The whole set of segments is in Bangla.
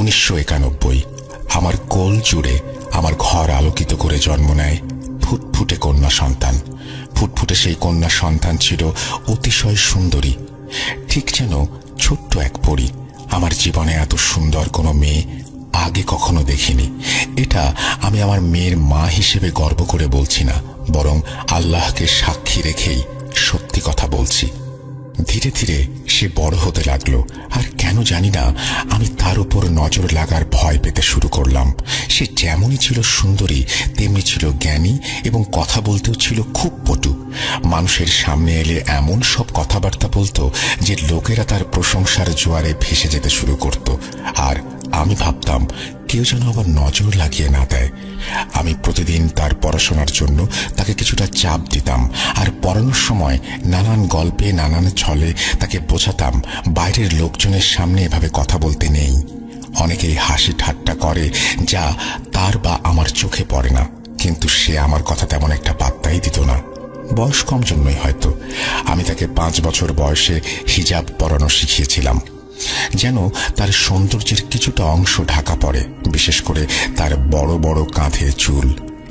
1991 আমার কোল জুড়ে আমার ঘর আলোকিত করে জন্ম নেয় ফুটফুটে কন্যা সন্তান। ফুটফুটে সেই কন্যা সন্তান ছিল অতিশয় সুন্দরী, ঠিক যেন ছোট্ট এক পরী। আমার জীবনে এত সুন্দর কোনো মেয়ে আগে কখনো দেখিনি। এটা আমি আমার মেয়ের মা হিসেবে গর্ব করে বলছি না, বরং আল্লাহকে সাক্ষী রেখেই সত্যি কথা বলছি। ধীরে ধীরে সে বড় হতে লাগলো, আর কেন জানি না আমি তার উপর নজর লাগার ভয় পেতে শুরু করলাম। সে যেমনই ছিল সুন্দরী, তেমনি ছিল জ্ঞানী এবং কথা বলতেও ছিল খুব পটু। মানুষের সামনে এলে এমন সব কথাবার্তা বলতো যে লোকেরা তার প্রশংসার জোয়ারে ভেসে যেতে শুরু করত। আর আমি ভাবতাম কেউ যেন আবার নজর লাগিয়ে না দেয়। আমি প্রতিদিন তার পড়াশোনার জন্য তাকে কিছুটা চাপ দিতাম, আর পড়ানোর সময় নানান গল্পে নানান ছলে তাকে বোঝাতাম বাইরের লোকজনের সামনে এভাবে কথা বলতে নেই। অনেকেই হাসি ঠাট্টা করে যা তার বা আমার চোখে পড়ে না, কিন্তু সে আমার কথা তেমন একটা পাত্তাই দিত না। বয়স কম জন্যই হয়তো আমি তাকে 5 বছর বয়সে হিজাব পরানো শিখিয়েছিলাম, যেন তার সৌন্দর্যের কিছুটা অংশ ঢাকা পড়ে, বিশেষ করে তার বড় বড় কাঁধে চুল।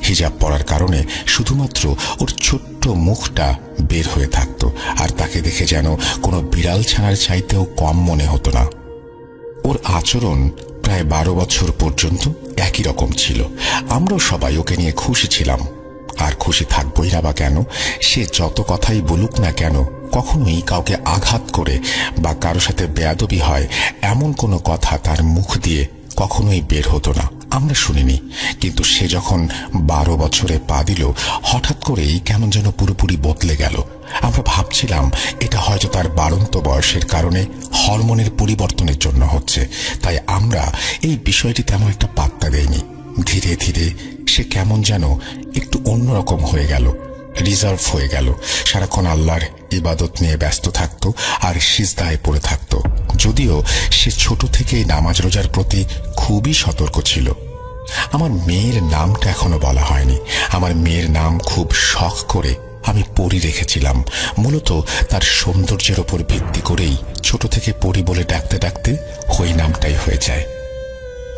হিজাব পরার কারণে শুধুমাত্র ওর ছোট্ট মুখটা বের হয়ে থাকত, আর তাকে দেখে যেন কোনো বিড়াল ছানার চাইতেও কম মনে হতো না। ওর আচরণ প্রায় 12 বছর পর্যন্ত একই রকম ছিল। আমরাও সবাই ওকে নিয়ে খুশি ছিলাম, আর খুশি থাকবই না বা কেন। সে যত কথাই বলুক না কেন, কখনোই কাউকে আঘাত করে বা কারো সাথে বেয়াদবি হয় এমন কোনো কথা তার মুখ দিয়ে কখনোই বের হতো না, আমরা শুনিনি। কিন্তু সে যখন 12 বছরে পা দিল, হঠাৎ করেই কেমন যেন পুরোপুরি বদলে গেল। আমরা ভাবছিলাম এটা হয়তো তার বাড়ন্ত বয়সের কারণে হরমোনের পরিবর্তনের জন্য হচ্ছে, তাই আমরা এই বিষয়টি তেমন একটা পাত্তা দেইনি। ধীরে ধীরে সে কেমন যেন একটু অন্যরকম হয়ে গেল, রিজার্ভ হয়ে গেল। সারাক্ষণ আল্লাহর ইবাদত নিয়ে ব্যস্ত থাকত আর সিজদায় পড়ে থাকত। যদিও সে ছোট থেকেই নামাজ রোজার প্রতি খুবই সতর্ক ছিল। আমার মেয়ের নামটা এখনো বলা হয়নি। আমার মেয়ের নাম খুব শখ করে আমি পরি রেখেছিলাম। মূলত তার সৌন্দর্যের ওপর ভিত্তি করেই ছোট থেকে পরি বলে ডাকতে ডাকতে ওই নামটাই হয়ে যায়।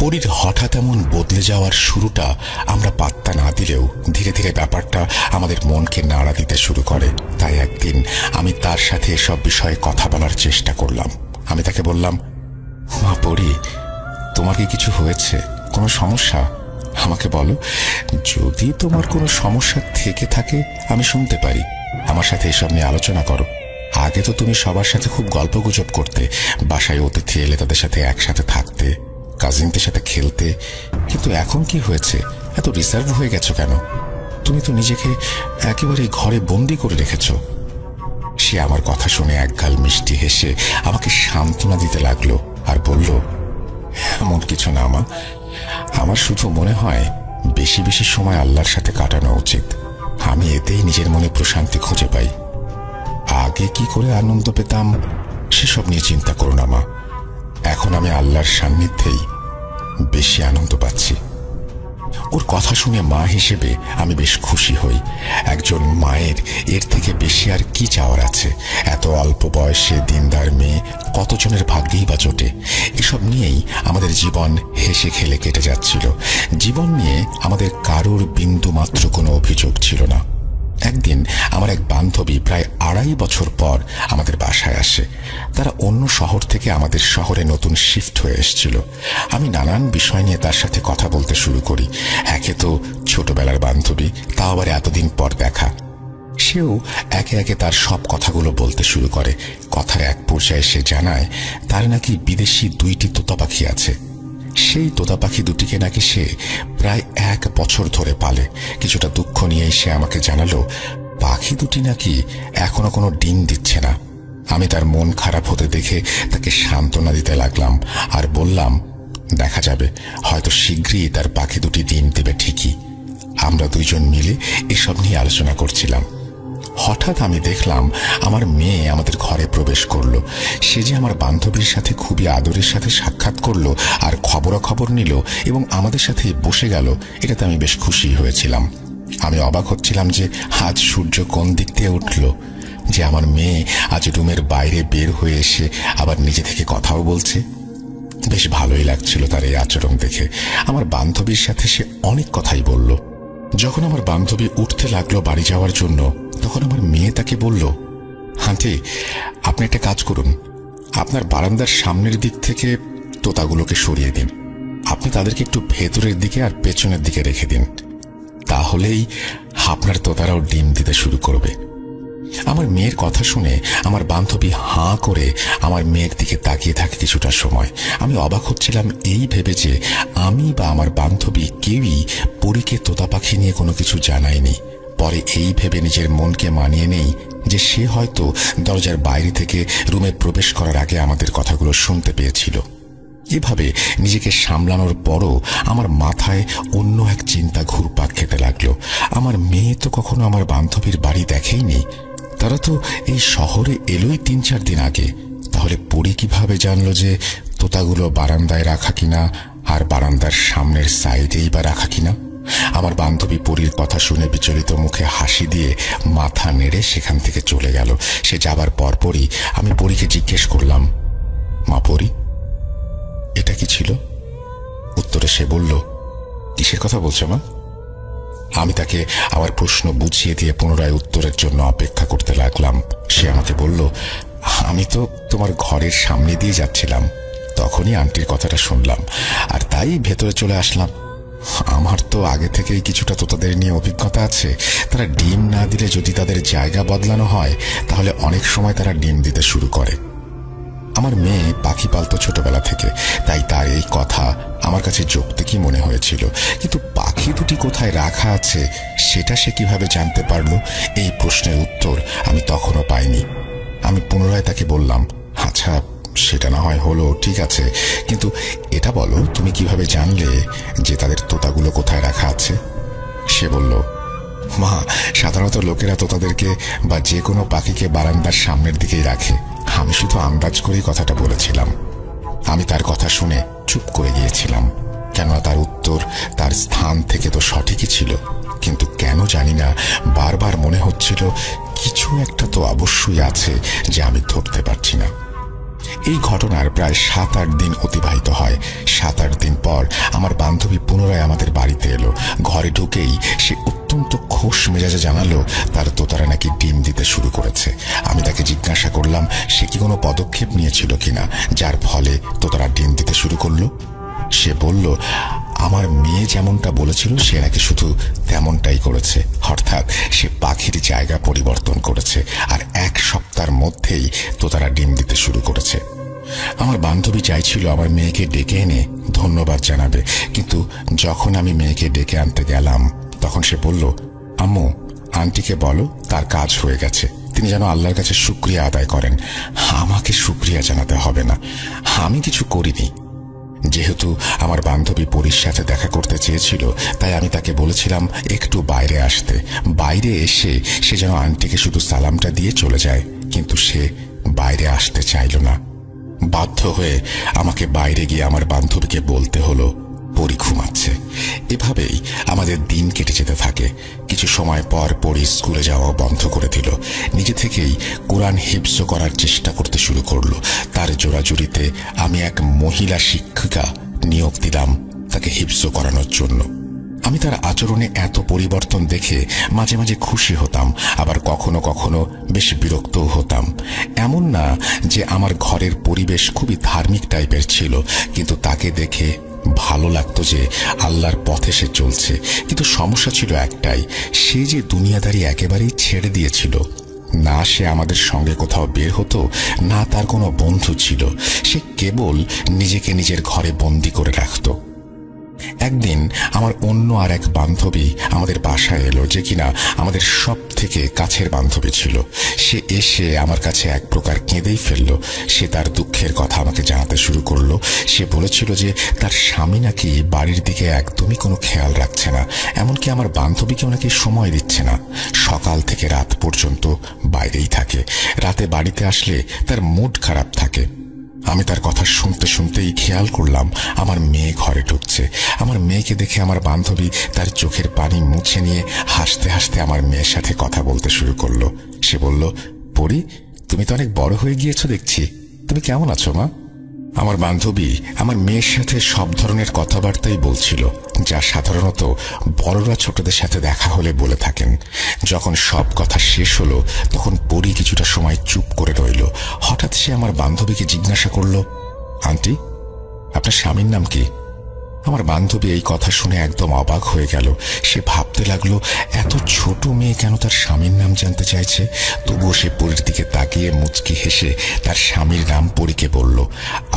পরীর হঠাৎ এমন বদলে যাওয়ার শুরুটা আমরা পাত্তা না দিলেও ধীরে ধীরে ব্যাপারটা আমাদের মনকে নাড়া দিতে শুরু করে। তাই একদিন আমি তার সাথে এসব বিষয়ে কথা বলার চেষ্টা করলাম। আমি তাকে বললাম, মা পরী, তোমার কি কিছু হয়েছে? কোনো সমস্যা? আমাকে বলো। যদি তোমার কোনো সমস্যা থেকে থাকে আমি শুনতে পারি। আমার সাথে এসব নিয়ে আলোচনা করো। আগে তো তুমি সবার সাথে খুব গল্পগুজব করতে, বাসায় অতিথি এলে তাদের সাথে একসাথে থাকতে, কাজিনদের সাথে খেলতে, কিন্তু এখন কি হয়েছে? এত রিজার্ভ হয়ে গেছো কেন? তুমি তো নিজেকে একেবারে ঘরে বন্দি করে রেখেছো। সে আমার কথা শুনে একগাল মিষ্টি হেসে আমাকে সান্ত্বনা দিতে লাগলো আর বলল, এমন কিছু না মা, আমার শুধু মনে হয় বেশি বেশি সময় আল্লাহর সাথে কাটানো উচিত। আমি এতেই নিজের মনে প্রশান্তি খুঁজে পাই। আগে কি করে আনন্দ পেতাম সেসব নিয়ে চিন্তা করো না মা, এখন আমি আল্লাহর সান্নিধ্যেই বেশি আনন্দ পাচ্ছি। ওর কথা শুনে মা হিসেবে আমি বেশ খুশি হই। একজন মায়ের এর থেকে বেশি আর কি চাওয়ার আছে? এত অল্প বয়সে দিনদার মেয়ে কতজনের ভাগ্যেই বা জোটে। এসব নিয়েই আমাদের জীবন হেসে খেলে কেটে যাচ্ছিল। জীবন নিয়ে আমাদের কারোর বিন্দু মাত্র কোনো অভিযোগ ছিল না। একদিন আমার এক বান্ধবী প্রায় 2.5 বছর পর আমাদের বাসায় আসে। তারা অন্য শহর থেকে আমাদের শহরে নতুন শিফট হয়ে এসেছিল। আমি নানান বিষয় নিয়ে তার সাথে কথা বলতে শুরু করি। একে তো ছোটবেলার বান্ধবী, তাও আবার এতদিন পর দেখা। সেও একে একে তার সব কথাগুলো বলতে শুরু করে। কথার এক পর্যায়ে সে জানায় তার নাকি বিদেশি 2টি তোতা পাখি আছে। সেই তোতা পাখি দুটিকে নাকি সে প্রায় 1 বছর ধরে পালে। কিছুটা দুঃখ নিয়েই সে আমাকে জানালো পাখি দুটি নাকি এখনো কোনো ডিম দিচ্ছে না। আমি তার মন খারাপ হতে দেখে তাকে সান্ত্বনা দিতে লাগলাম আর বললাম, দেখা যাবে, হয়তো শীঘ্রই তার পাখি দুটি ডিম দেবে ঠিকই। আমরা দুইজন মিলে এসব নিয়ে আলোচনা করছিলাম। হঠাৎ আমি দেখলাম আমার মেয়ে আমাদের ঘরে প্রবেশ করলো। সে যে আমার বান্ধবীর সাথে খুবই আদরের সাথে সাক্ষাৎ করলো আর খবরাখবর নিল এবং আমাদের সাথে বসে গেল, এটাতে আমি বেশ খুশি হয়েছিলাম। আমি অবাক হচ্ছিলাম যে আজ সূর্য কোন দিক দিয়ে উঠল, যে আমার মেয়ে আজ রুমের বাইরে বের হয়ে এসে আবার নিজে থেকে কথাও বলছে। বেশ ভালোই লাগছিল তার এই আচরণ দেখে। আমার বান্ধবীর সাথে সে অনেক কথাই বলল। যখন আমার বান্ধবী উঠতে লাগলো বাড়ি যাওয়ার জন্য, তখন আমার মেয়ে তাকে বলল, আন্টি, আপনি একটা কাজ করুন, আপনার বারান্দার সামনের দিক থেকে তোতাগুলোকে সরিয়ে দিন। আপনি তাদেরকে একটু ভেতরের দিকে আর পেছনের দিকে রেখে দিন, তাহলেই আপনার তোতারাও ডিম দিতে শুরু করবে। আমার মেয়ের কথা শুনে আমার বান্ধবী হাঁ করে আমার মেয়ের দিকে তাকিয়ে থাকে কিছুটা সময়। আমি অবাক হচ্ছিলাম এই ভেবে যে আমি বা আমার বান্ধবী কেউই পরীকে তোতা পাখি নিয়ে কোনো কিছু জানায়নি। পরে এই ভেবে নিজের মনকে মানিয়ে নেই যে সে হয়তো দরজার বাইরে থেকে রুমে প্রবেশ করার আগে আমাদের কথাগুলো শুনতে পেয়েছিল। এভাবে নিজেকে সামলানোর পরও আমার মাথায় অন্য এক চিন্তা ঘুরপাক খেতে লাগলো। আমার মেয়ে তো কখনো আমার বান্ধবীর বাড়ি দেখেইনি, তারা তো এই শহরে এলোই ৩-৪ দিন আগে। তাহলে পরী কিভাবে জানলো যে তোতাগুলো বারান্দায় রাখা কিনা আর বারান্দার সামনের সাইডেই বা রাখা কিনা? আমার বান্ধবী পরীর কথা শুনে বিচলিত মুখে হাসি দিয়ে মাথা নেড়ে সেখান থেকে চলে গেল। সে যাবার পরপরই আমি পরীকে জিজ্ঞেস করলাম, মা পরী, এটা কি ছিল? উত্তরে সে বলল, কিসের কথা বলছো মা? আমি তাকে আমার প্রশ্ন বুঝিয়ে দিয়ে পুনরায় উত্তরের জন্য অপেক্ষা করতে লাগলাম। সে আমাকে বলল, আমি তো তোমার ঘরের সামনে দিয়ে যাচ্ছিলাম, তখনই আন্টির কথাটা শুনলাম আর তাই ভেতরে চলে আসলাম। আমার তো আগে থেকেই কিছুটা তোতাদের নিয়ে অভিজ্ঞতা আছে। তারা ডিম না দিলে যদি তাদের জায়গা বদলানো হয়, তাহলে অনেক সময় তারা ডিম দিতে শুরু করে। আমার মেয়ে পাখি পালতো ছোটবেলা থেকে, তাই তার এই কথা আমার কাছে যৌক্তিকই মনে হয়েছিল। কিন্তু পাখি দুটি কোথায় রাখা আছে সেটা সে কিভাবে জানতে পারল, এই প্রশ্নের উত্তর আমি তখনও পাইনি। আমি পুনরায় তাকে বললাম, আচ্ছা সেটা না হয় হলো, ঠিক আছে, কিন্তু এটা বলো তুমি কিভাবে জানলে যে তাদের তোতাগুলো কোথায় রাখা আছে? সে বলল, মা, সাধারণত লোকেরা তোতাদেরকে বা যে কোনো পাখিকে বারান্দার সামনের দিকেই রাখে। আমি শুধু আন্দাজ করেই কথাটা বলেছিলাম। আমি তার কথা শুনে চুপ করে গিয়েছিলাম, কেননা তার উত্তর তার স্থান থেকে তো সঠিকই ছিল, কিন্তু কেন জানি না বারবার মনে হচ্ছিল কিছু একটা তো অবশ্যই আছে যে আমি ধরতে পারছি না। এই ঘটনার প্রায় ৭-৮ দিন অতিবাহিত হয়। ৭-৮ দিন পর আমার বান্ধবী পুনরায় আমাদের বাড়িতে এলো। ঘরে ঢুকেই সে অত্যন্ত খোশ মেজাজে জানালো তার তোতারা নাকি ডিম দিতে শুরু করেছে। আমি তাকে জিজ্ঞাসা করলাম সে কি কোনো পদক্ষেপ নিয়েছিল কিনা যার ফলে তোতারা ডিম দিতে শুরু করলো। সে বলল, আমার মেয়ে যেমনটা বলেছিল সে নাকি শুধু তেমনটাই করেছে, অর্থাৎ সে পাখির জায়গা পরিবর্তন করেছে আর ১ সপ্তাহের মধ্যেই তোতারা ডিম দিতে শুরু করেছে। আমার বান্ধবী চাইছিল আমার মেয়েকে ডেকে এনে ধন্যবাদ জানাবে, কিন্তু যখন আমি মেয়েকে ডেকে আনতে গেলাম তখন সে বলল, আম্মু, আন্টিকে বলো তার কাজ হয়ে গেছে, তিনি যেন আল্লাহর কাছে শুকরিয়া আদায় করেন। আমাকে শুকরিয়া জানাতে হবে না, আমি কিছু করিনি। যেহেতু আমার বান্ধবী পরীর সাথে দেখা করতে চেয়েছিল, তাই আমি তাকে বলেছিলাম একটু বাইরে আসতে। বাইরে এসে সে যেন আন্টিকে শুধু সালামটা দিয়ে চলে যায়, কিন্তু সে বাইরে আসতে চাইল না। বাধ্য হয়ে আমাকে বাইরে গিয়ে আমার বান্ধবীকে বলতে হলো পরী ঘুমাচ্ছে। এভাবেই আমাদের দিন কেটে যেতে থাকে। কিছু সময় পর পরী স্কুলে যাওয়া বন্ধ করে দিল। নিজে থেকেই কোরআন হিফজ করার চেষ্টা করতে শুরু করলো। তার জোরাজুরিতে আমি এক মহিলা শিক্ষিকা নিয়োগ দিলাম তাকে হিফজ করানোর জন্য। আমি তার আচরণে এত পরিবর্তন দেখে মাঝে মাঝে খুশি হতাম, আবার কখনো কখনো বেশ বিরক্তও হতাম। এমন না যে আমার ঘরের পরিবেশ খুবই ধার্মিক টাইপের ছিল, কিন্তু তাকে দেখে ভালো লাগতো যে আল্লাহর পথে সে চলছে। কিন্তু সমস্যা ছিল একটাই, সে যে দুনিয়াদারি একেবারেই ছেড়ে দিয়েছিল। না সে আমাদের সঙ্গে কোথাও বের হতো, না তার কোনো বন্ধু ছিল। সে কেবল নিজেকে নিজের ঘরে বন্দি করে রাখত। একদিন আমার অন্য আর এক বান্ধবী আমাদের বাসায় এলো, যে কিনা আমাদের সব থেকে কাছের বান্ধবী ছিল। সে এসে আমার কাছে এক প্রকার কেঁদেই ফেলল। সে তার দুঃখের কথা আমাকে জানাতে শুরু করলো। সে বলেছিল যে তার স্বামী নাকি বাড়ির দিকে একদমই কোনো খেয়াল রাখছে না, এমনকি আমার বান্ধবীকেও নাকি সময় দিচ্ছে না। সকাল থেকে রাত পর্যন্ত বাইরেই থাকে, রাতে বাড়িতে আসলে তার মুড খারাপ থাকে। আমি তার কথা শুনতে শুনতেই খেয়াল করলাম আমার মেয়ে ঘরে ঢুকছে। আমার মেয়েকে দেখে আমার বান্ধবী তার চোখের পানি মুছে নিয়ে হাসতে হাসতে আমার মেয়ের সাথে কথা বলতে শুরু করলো। সে বলল, পরী, তুমি তো অনেক বড় হয়ে গিয়েছো দেখছি, তুমি কেমন আছো মা? আমার বান্ধবী আমার মেয়ের সাথে সব ধরনের কথাবার্তাই বলছিল, যা সাধারণত বড়রা ছোটদের সাথে দেখা হলে বলে থাকেন। যখন সব কথা শেষ হলো তখন পরি কিছুটা সময় চুপ করে রইল। হঠাৎ সে আমার বান্ধবীকে জিজ্ঞাসা করল, আন্টি, আপনার স্বামীর নাম কি? আমার বান্ধবী এই কথা শুনে একদম অবাক হয়ে গেল। সে ভাবতে লাগলো এত ছোট মেয়ে কেন তার স্বামীর নাম জানতে চাইছে। তবুও সে পরীর দিকে তাকিয়ে মুচকি হেসে তার স্বামীর নাম পরীকে বলল।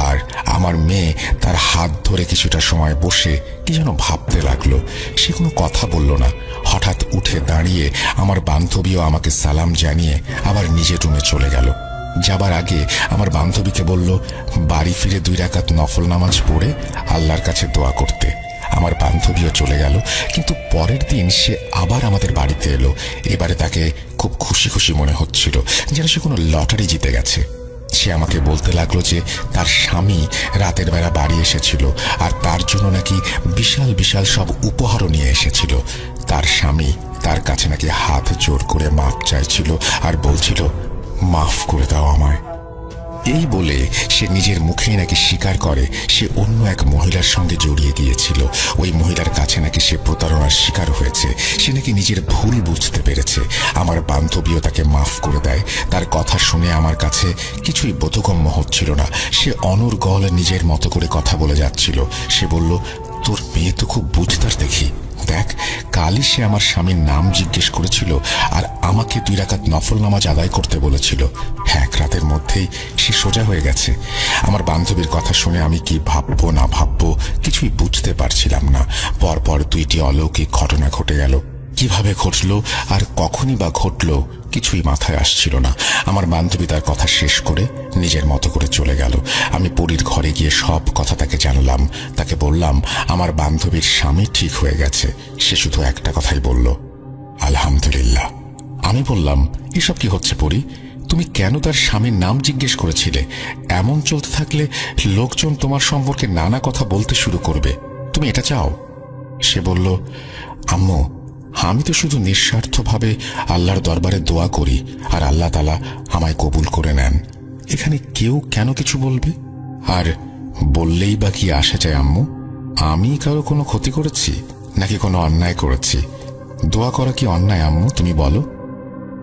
আর আমার মেয়ে তার হাত ধরে কিছুটা সময় বসে কি যেন ভাবতে লাগলো। সে কোনো কথা বলল না। হঠাৎ উঠে দাঁড়িয়ে আমার বান্ধবীও আমাকে সালাম জানিয়ে আবার নিজের রুমে চলে গেল। যাবার আগে আমার বান্ধবীকে বলল বাড়ি ফিরে 2 রাকাত নফল নামাজ পড়ে আল্লাহর কাছে দোয়া করতে। আমার বান্ধবীও চলে গেল। কিন্তু পরের দিন সে আবার আমাদের বাড়িতে এলো। এবারে তাকে খুব খুশি খুশি মনে হচ্ছিল, যেন সে কোনো লটারি জিতে গেছে। সে আমাকে বলতে লাগলো যে তার স্বামী রাতের বেলা বাড়ি এসেছিল আর তার জন্য নাকি বিশাল বিশাল সব উপহারও নিয়ে এসেছিল। তার স্বামী তার কাছে নাকি হাত জোর করে মাপ চাইছিল আর বলছিল, মাফ করে দাও আমায়। এই বলে সে নিজের মুখেই নাকি স্বীকার করে সে অন্য এক মহিলার সঙ্গে জড়িয়ে গিয়েছিল। ওই মহিলার কাছে নাকি সে প্রতারণার শিকার হয়েছে। সে নাকি নিজের ভুল বুঝতে পেরেছে। আমার বান্ধবীও তাকে মাফ করে দেয়। তার কথা শুনে আমার কাছে কিছুই বোধগম্য হচ্ছিল না। সে অনর্গল নিজের মতো করে কথা বলে যাচ্ছিল। সে বলল, তোর মেয়ে তো খুব বুঝতার দেখি। দেখ, কালই সে আমার স্বামীর নাম জিজ্ঞেস করেছিল আর আমাকে 2 রাকাত নফল নামাজ আদায় করতে বলেছিল। 1 রাতের মধ্যেই সে সোজা হয়ে গেছে। আমার বান্ধবীর কথা শুনে আমি কি ভাববো না ভাববো কিছুই বুঝতে পারছিলাম না। পরপর 2টি অলৌকিক ঘটনা ঘটে গেল। কিভাবে ঘটলো আর কখনই বা ঘটলো কিছুই মাথায় আসছিল না। আমার বান্ধবী তার কথা শেষ করে নিজের মতো করে চলে গেল। আমি পরীর ঘরে গিয়ে সব কথা তাকে জানালাম। তাকে বললাম আমার বান্ধবীর স্বামী ঠিক হয়ে গেছে। সে শুধু একটা কথাই বলল, আলহামদুলিল্লাহ। আমি বললাম, এসব কি হচ্ছে পরী? তুমি কেন তার স্বামীর নাম জিজ্ঞেস করেছিলে? এমন চলতে থাকলে লোকজন তোমার সম্পর্কে নানা কথা বলতে শুরু করবে। তুমি এটা চাও? সে বলল, আম্মু, আমি তো শুধু নিঃস্বার্থভাবে আল্লাহর দরবারে দোয়া করি আর আল্লাহ তাআলা আমায় কবুল করে নেন। এখানে কেউ কেন কিছু বলবে? আর বললেই বা কি আসে যায় আম্মু? আমি কারো কোনো ক্ষতি করেছি নাকি কোনো অন্যায় করেছি? দোয়া করা কি অন্যায় আম্মু, তুমি বলো?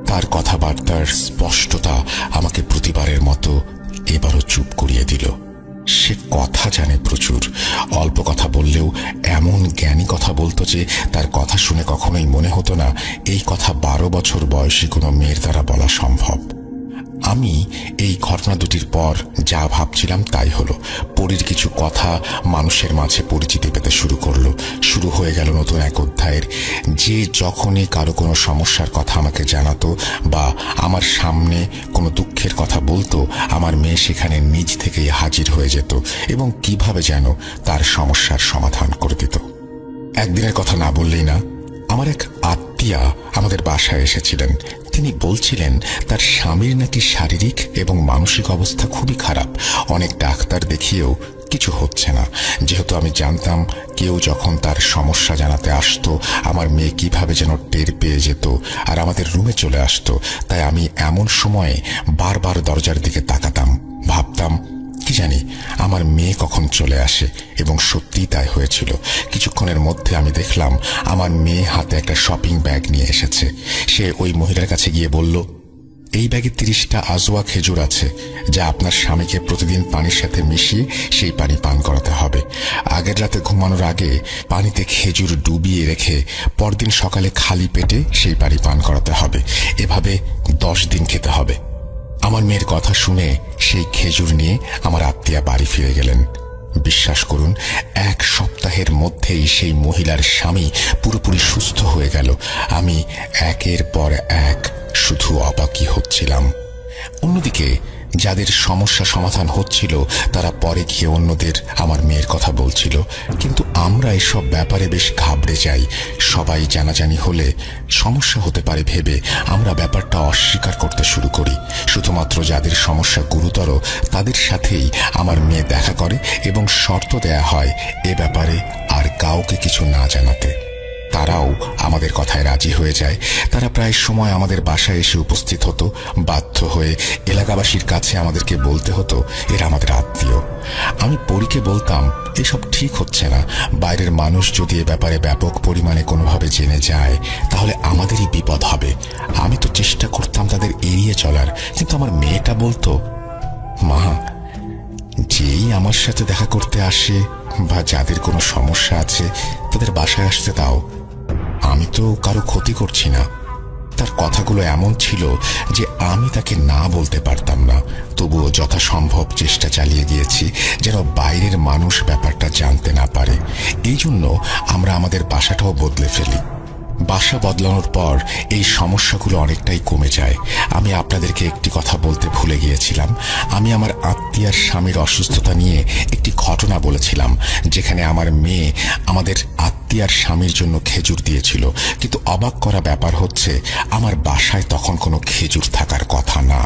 তার কথাবার্তার স্পষ্টতা আমাকে প্রতিবারের মতো এবারও চুপ করিয়ে দিল। সে কথা জানে প্রচুর। অল্প কথা বললেও এমন জ্ঞানী কথা বলতো যে তার কথা শুনে কখনোই মনে হতো না এই কথা 12 বছর বয়সী কোনো মেয়ের দ্বারা বলা সম্ভব। আমি এই ঘটনা দুটির পর যা ভাবছিলাম তাই হলো। পরীর কিছু কথা মানুষের মাঝে পরিচিতি পেতে শুরু করলো। শুরু হয়ে গেল নতুন এক অধ্যায়ের। যে যখনই কারো কোনো সমস্যার কথা আমাকে জানাতো বা আমার সামনে কোনো দুঃখের কথা বলতো, আমার মেয়ে সেখানে নিজ থেকেই হাজির হয়ে যেত এবং কিভাবে যেন তার সমস্যার সমাধান করে দিত। একদিনের কথা না বললেই না, আমার এক আত্মীয়া আমাদের বাসায় এসেছিলেন। তিনি বলছিলেন তার স্বামীর নাকি শারীরিক এবং মানসিক অবস্থা খুবই খারাপ। অনেক ডাক্তার দেখিয়েও কিছু হচ্ছে না। যেহেতু আমি জানতাম কেউ যখন তার সমস্যা জানাতে আসতো আমার মেয়ে কিভাবে যেন টের পেয়ে যেত আর আমাদের রুমে চলে আসতো, তাই আমি এমন সময়ে বারবার দরজার দিকে তাকাতাম। ভাবতাম কি জানি আমার মেয়ে কখন চলে আসে, এবং সত্যিই তাই হয়েছিল। কিছুক্ষণের মধ্যে আমি দেখলাম আমার মেয়ে হাতে একটা শপিং ব্যাগ নিয়ে এসেছে। সে ওই মহিলার কাছে গিয়ে বলল, এই ব্যাগে 30টা আজওয়া খেজুর আছে, যা আপনার স্বামীকে প্রতিদিন পানির সাথে মিশিয়ে সেই পানি পান করাতে হবে। আগের রাতে ঘুমানোর আগে পানিতে খেজুর ডুবিয়ে রেখে পরদিন সকালে খালি পেটে সেই পানি পান করাতে হবে। এভাবে 10 দিন খেতে হবে। আমার মেয়ের কথা শুনে সেই খেজুর নিয়ে আমার আত্মীয়া বাড়ি ফিরে গেলেন। বিশ্বাস করুন, 1 সপ্তাহের মধ্যেই সেই মহিলার স্বামী পুরোপুরি সুস্থ হয়ে গেল। আমি একের পর এক শুধু অবাকই হচ্ছিলাম। অন্যদিকে যাদের সমস্যা সমাধান হচ্ছিল তারা পরে গিয়ে অন্যদের আমার মেয়ের কথা বলছিল। কিন্তু আমরা এসব ব্যাপারে বেশ ঘাবড়ে যাই। সবাই জানাজানি হলে সমস্যা হতে পারে ভেবে আমরা ব্যাপারটা অস্বীকার করতে শুরু করি। শুধুমাত্র যাদের সমস্যা গুরুতর তাদের সাথেই আমার মেয়ে দেখা করে এবং শর্ত দেয়া হয় এ ব্যাপারে আর কাউকে কিছু না জানাতে। তারাও আমাদের কথায় রাজি হয়ে যায়। তারা প্রায় সময় আমাদের বাসায় এসে উপস্থিত হতো। বাধ্য হয়ে এলাকাবাসীর কাছে আমাদেরকে বলতে হতো এরা আমাদের আত্মীয়। আমি পরীকে বলতাম এসব ঠিক হচ্ছে না, বাইরের মানুষ যদি এ ব্যাপারে ব্যাপক পরিমাণে কোনোভাবে জেনে যায় তাহলে আমাদেরই বিপদ হবে। আমি তো চেষ্টা করতাম তাদের এড়িয়ে চলার, কিন্তু আমার মেয়েটা বলতো, মা, যেই আমার সাথে দেখা করতে আসে বা যাদের কোনো সমস্যা আছে তাদের বাসায় আসতে দাও, আমি তো কারো ক্ষতি করছি না। তার কথাগুলো এমন ছিল যে আমি তাকে না বলতে পারতাম না, তবুও যথাসম্ভব চেষ্টা চালিয়ে গিয়েছি যেন বাইরের মানুষ ব্যাপারটা জানতে না পারে। এই জন্য আমরা আমাদের বাসাটাও বদলে ফেলি। বাসা বদলানোর পর এই সমস্যাগুলো অনেকটাই কমে যায়। আমি আপনাদেরকে একটি কথা বলতে ভুলে গিয়েছিলাম। আমি আমার আত্মীয়ার স্বামীর অসুস্থতা নিয়ে একটি ঘটনা বলেছিলাম, যেখানে আমার মেয়ে আমাদের আত্মীয়ার স্বামীর জন্য খেজুর দিয়েছিল। কিন্তু অবাক করা ব্যাপার হচ্ছে আমার বাসায় তখন কোনো খেজুর থাকার কথা না।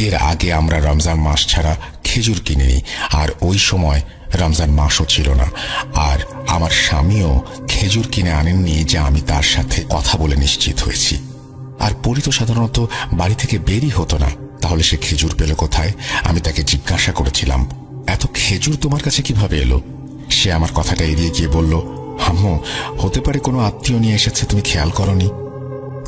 এর আগে আমরা রমজান মাস ছাড়া খেজুর কিনিনি, আর ওই সময় রমজান মাসও ছিল না। আর আমার স্বামীও খেজুর কিনে আনেননি, যা আমি তার সাথে কথা বলে নিশ্চিত হয়েছি। আর পরি তো সাধারণত বাড়ি থেকে বেরই হতো না, তাহলে সে খেজুর পেল কোথায়? আমি তাকে জিজ্ঞাসা করেছিলাম, এত খেজুর তোমার কাছে কিভাবে এলো? সে আমার কথাটা এড়িয়ে গিয়ে বলল, আম্মু, হতে পারে কোনো আত্মীয় নিয়ে এসেছে, তুমি খেয়াল করনি।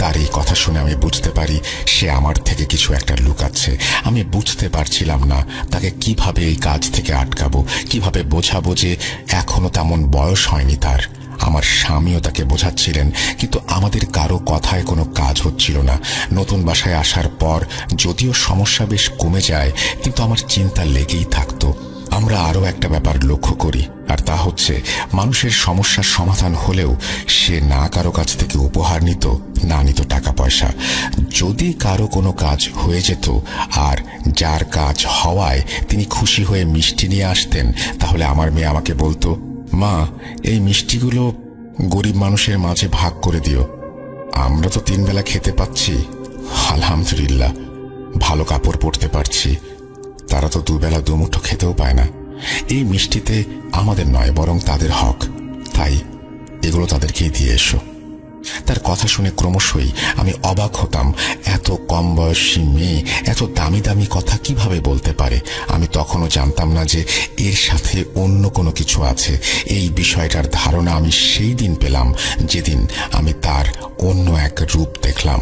তার এই কথা শুনে আমি বুঝতে পারি সে আমার থেকে কিছু একটা লুকাচ্ছে। আমি বুঝতে পারছিলাম না তাকে কিভাবে এই কাজ থেকে আটকাবো, কিভাবে বোঝাবো যে এখনো তেমন বয়স হয়নি তার। আমার স্বামীও তাকে বোঝাচ্ছিলেন, কিন্তু আমাদের কারো কথায় কোনো কাজ হচ্ছিল না। নতুন বাসায় আসার পর যদিও সমস্যা বেশ কমে যায়, কিন্তু আমার চিন্তা লেগেই থাকতো। আমরা আরো একটা ব্যাপার লক্ষ্য করি, আর তা হচ্ছে মানুষের সমস্যার সমাধান হলেও সে না কারো কাছ থেকে উপহার নিত, না নিত টাকা পয়সা। যদি কারো কোনো কাজ হয়ে যেত আর যার কাজ হওয়ায় তিনি খুশি হয়ে মিষ্টি নিয়ে আসতেন, তাহলে আমার মেয়ে আমাকে বলতো, মা, এই মিষ্টিগুলো গরিব মানুষের মাঝে ভাগ করে দিও। আমরা তো 3 বেলা খেতে পাচ্ছি, আলহামদুলিল্লাহ, ভালো কাপড় পরতে পারছি, তারা তো 2 বেলা 2 মুঠো খেতেও পায় না। এই মিষ্টিতে আমাদের নয়, বরং তাদের হক, তাই এগুলো তাদেরকেই দিয়ে এসো। তার কথা শুনে ক্রমশই আমি অবাক হতাম, এত কম বয়সী মেয়ে এত দামি দামি কথা কিভাবে বলতে পারে। আমি তখনও জানতাম না যে এর সাথে অন্য কোনো কিছু আছে। এই বিষয়টার ধারণা আমি সেই দিন পেলাম যেদিন আমি তার অন্য এক রূপ দেখলাম।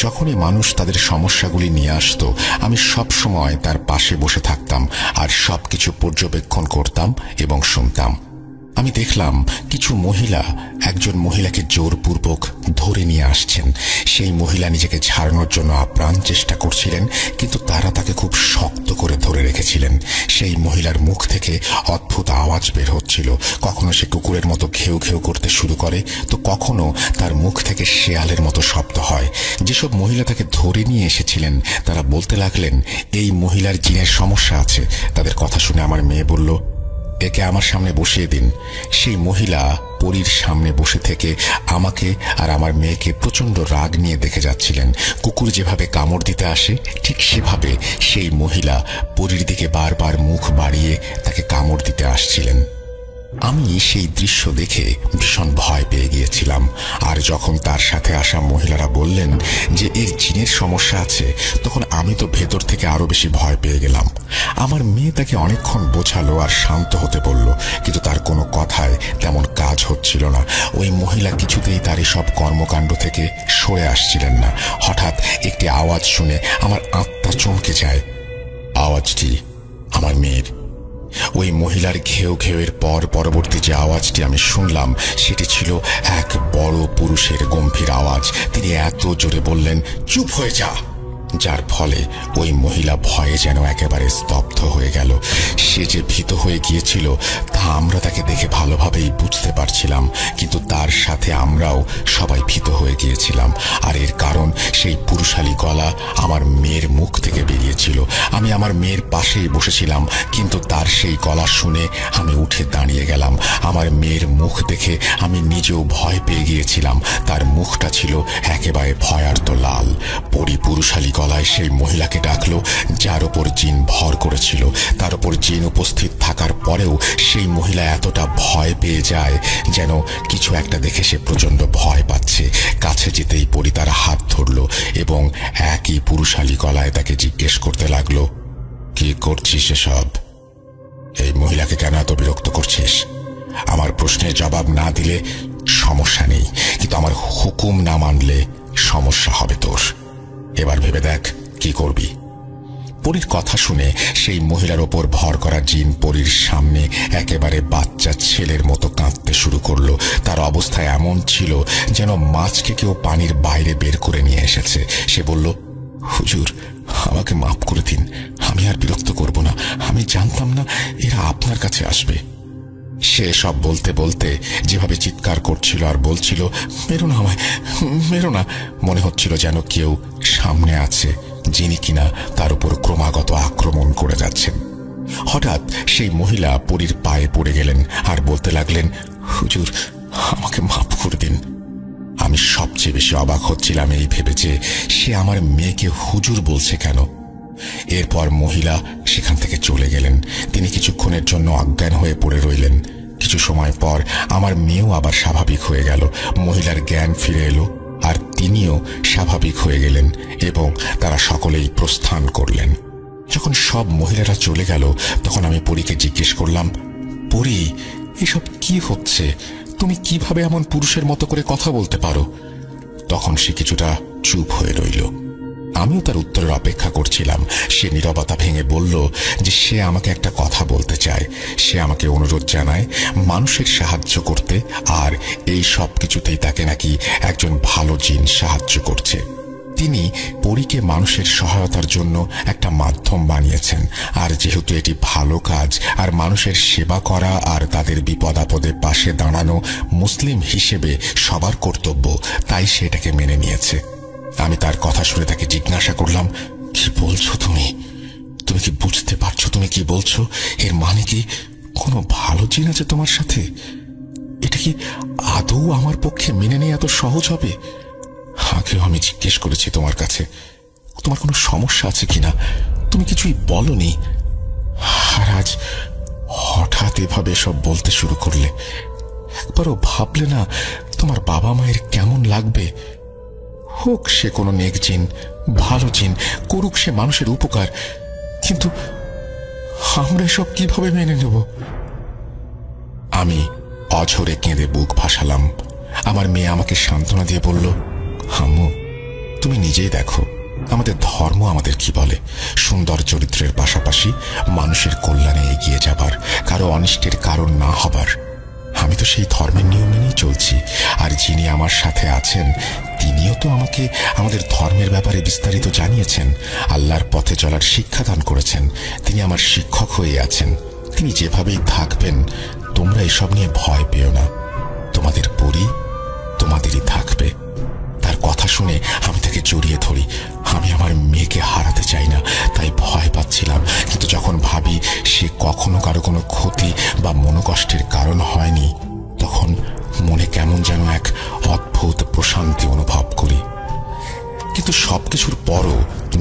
যখনই মানুষ তাদের সমস্যাগুলি নিয়ে আসতো, আমি সব সময় তার পাশে বসে থাকতাম আর সবকিছু পর্যবেক্ষণ করতাম এবং শুনতাম। আমি দেখলাম কিছু মহিলা একজন মহিলাকে জোরপূর্বক ধরে নিয়ে আসছেন। সেই মহিলা নিজেকে ছাড়ানোর জন্য আপ্রাণ চেষ্টা করছিলেন, কিন্তু তারা তাকে খুব শক্ত করে ধরে রেখেছিলেন। সেই মহিলার মুখ থেকে অদ্ভুত আওয়াজ বের হচ্ছিল। কখনো সে কুকুরের মতো ঘেউ ঘেউ করতে শুরু করে, তো কখনো তার মুখ থেকে শেয়ালের মতো শব্দ হয়। যেসব মহিলা তাকে ধরে নিয়ে এসেছিলেন তারা বলতে লাগলেন এই মহিলার জিনের সমস্যা আছে। তাদের কথা শুনে আমার মেয়ে বলল, একে আমার সামনে বসিয়ে দিন। সেই মহিলা পরীর সামনে বসে থেকে আমাকে আর আমার মেয়েকে প্রচন্ড রাগ নিয়ে দেখে যাচ্ছিলেন। কুকুর যেভাবে কামড় দিতে আসে ঠিক সেভাবে সেই মহিলা পরীর দিকে বারবার মুখ বাড়িয়ে তাকে কামড় দিতে আসছিলেন। আমি সেই দৃশ্য দেখে ভীষণ ভয় পেয়ে গিয়েছিলাম। আর যখন তার সাথে আসা মহিলারা বললেন যে এর জিনের সমস্যা আছে, তখন আমি তো ভেতর থেকে আরো বেশি ভয় পেয়ে গেলাম। আমার মেয়ে তাকে অনেকক্ষণ বোঝালো আর শান্ত হতে বলল, কিন্তু তার কোনো কথায় তেমন কাজ হচ্ছিল না। ওই মহিলা কিছুতেই তার সব কর্মকাণ্ড থেকে সরে আসছিলেন না। হঠাৎ একটি আওয়াজ শুনে আমার আত্মা চমকে যায়। আওয়াজটি আমার মেয়ের। ওই মহিলার ঘেউ ঘেউয়ের পর পরবর্তী যে আওয়াজটি আমি শুনলাম সেটি ছিল এক বড় পুরুষের গম্ভীর আওয়াজ। তিনি এত জোরে বললেন, চুপ হয়ে যা, যার ফলে ওই মহিলা ভয়ে যেন একেবারে স্তব্ধ হয়ে গেল। সে যে ভীত হয়ে গিয়েছিল তা আমরা তাকে দেখে ভালোভাবেই বুঝতে পারছিলাম, কিন্তু তার সাথে আমরাও সবাই ভীত হয়ে গিয়েছিলাম। আর এর কারণ সেই পুরুষালী গলা আমার মেয়ের মুখ থেকে বেরিয়েছিল। আমি আমার মেয়ের পাশেই বসেছিলাম, কিন্তু তার সেই গলা শুনে আমি উঠে দাঁড়িয়ে গেলাম। আমার মেয়ের মুখ দেখে আমি নিজেও ভয় পেয়ে গিয়েছিলাম। তার মুখটা ছিল একেবারে ভয়ার্ত লাল। পুরুষালী গলায় সেই মহিলাকে ডাকলো, যার ওপর জিন ভর করেছিল। তার ওপর জিন উপস্থিত থাকার পরেও সেই মহিলা এতটা ভয় পেয়ে যায় যেন কিছু একটা দেখে সে প্রচন্ড ভয় পাচ্ছে। কাছে যেতেই পরি তার হাত ধরল এবং একই পুরুষালী গলায় তাকে জিজ্ঞেস করতে লাগলো, কি করছিস এসব? এই মহিলাকে কেন এত বিরক্ত করছিস? আমার প্রশ্নের জবাব না দিলে সমস্যা নেই, কিন্তু আমার হুকুম না মানলে সমস্যা হবে তোর। এবার ভেবে দেখ কি করবি। পরীর কথা শুনে সেই মহিলার ওপর ভর করা জিন পরীর সামনে একেবারে বাচ্চা ছেলের মতো কাঁদতে শুরু করলো। তার অবস্থা এমন ছিল যেন মাছকে কেউ পানির বাইরে বের করে নিয়ে এসেছে। সে বলল, হুজুর, আমাকে মাফ করে দিন, আমি আর বিরক্ত করব না, আমি জানতাম না এরা আপনার কাছে আসবে। সে সব বলতে বলতে যেভাবে চিৎকার করছিল আর বলছিল, মেরো না আমায়, মেরো না, মনে হচ্ছিল যেন কেউ সামনে আছে যিনি কিনা তার উপর ক্রমাগত আক্রমণ করে যাচ্ছেন। হঠাৎ সেই মহিলা পরীর পায়ে পড়ে গেলেন আর বলতে লাগলেন, হুজুর, আমাকে মাফ করে দিন। আমি সবচেয়ে বেশি অবাক হচ্ছিলাম এই ভেবে যে সে আমার মেয়েকে হুজুর বলছে কেন। এরপর মহিলা সেখান থেকে চলে গেলেন। তিনি কিছুক্ষণের জন্য অজ্ঞান হয়ে পড়ে রইলেন। কিছু সময় পর আমার মেয়েও আবার স্বাভাবিক হয়ে গেল। মহিলার জ্ঞান ফিরে এলো আর তিনিও স্বাভাবিক হয়ে গেলেন এবং তারা সকলেই প্রস্থান করলেন। যখন সব মহিলারা চলে গেল তখন আমি পরীকে জিজ্ঞেস করলাম, পরী, এসব কি হচ্ছে? তুমি কিভাবে এমন পুরুষের মতো করে কথা বলতে পারো? তখন সে কিছুটা চুপ হয়ে রইল। আমিও তার উত্তরের অপেক্ষা করছিলাম। সে নীরবতা ভেঙে বলল যে সে আমাকে একটা কথা বলতে চায়। সে আমাকে অনুরোধ জানায় মানুষের সাহায্য করতে, আর এই সব কিছুতেই তাকে নাকি একজন ভালো জিন সাহায্য করছে। তিনি পরীকে মানুষের সহায়তার জন্য একটা মাধ্যম বানিয়েছেন, আর যেহেতু এটি ভালো কাজ আর মানুষের সেবা করা আর তাদের বিপদ আপদে পাশে দাঁড়ানো মুসলিম হিসেবে সবার কর্তব্য, তাই সে এটাকে মেনে নিয়েছে। আমি তার কথা শুনে তাকে জিজ্ঞাসা করলাম, কি বলছো তুমি? তুমি কি বুঝতে পারছো তুমি কি বলছো? এর মানে কি কোনো ভালো জিন আছে তোমার সাথে? এটা কি আদৌ আমার পক্ষে মেনে নেওয়া এত সহজ হবে? আগেও আমি জিজ্ঞেস করেছি তোমার কাছে তোমার কোনো সমস্যা আছে কিনা, তুমি কিছুই বলনি। আর আজ হঠাৎ এভাবে সব বলতে শুরু করলে। একবারও ভাবলে না তোমার বাবা মায়ের কেমন লাগবে? হোক সে কোনো নেক জিন, ভালো জিন, করুক সে মানুষের উপকার, কিন্তু আমরা এসব কিভাবে মেনে নেব? আমি অঝরে কেঁদে বুক ভাসালাম। আমার মেয়ে আমাকে সান্ত্বনা দিয়ে বলল, আম্মু, তুমি নিজেই দেখো আমাদের ধর্ম আমাদের কি বলে, সুন্দর চরিত্রের পাশাপাশি মানুষের কল্যাণে এগিয়ে যাবার, কারো অনিষ্টের কারণ না হবার। আমি তো সেই ধর্মের নিয়ম মেনেই চলছি, আর যিনি আমার সাথে আছেন তিনিও তো আমাকে আমাদের ধর্মের ব্যাপারে বিস্তারিত জানিয়েছেন, আল্লাহর পথে চলার শিক্ষা দান করেছেন। তিনি আমার শিক্ষক হয়ে আছেন। তিনি যেভাবেই থাকবেন, তোমরা এসব নিয়ে ভয় পেও না। তোমাদের পরী তোমাদেরই থাকবে। তার কথা শুনে আমি তাকে জড়িয়ে ধরি। আমি আমার মেয়েকে হারাতে চাই না, তাই ভয় পাচ্ছিলাম। কিন্তু যখন ভাবি সে কখনো কারো কোনো ক্ষতি বা মনোকষ্টের কারণ হয়নি, তখন মনে কেমন যেন এক অদ্ভুত প্রশান্তি অনুভব করি। কিন্তু সবকিছুর পরও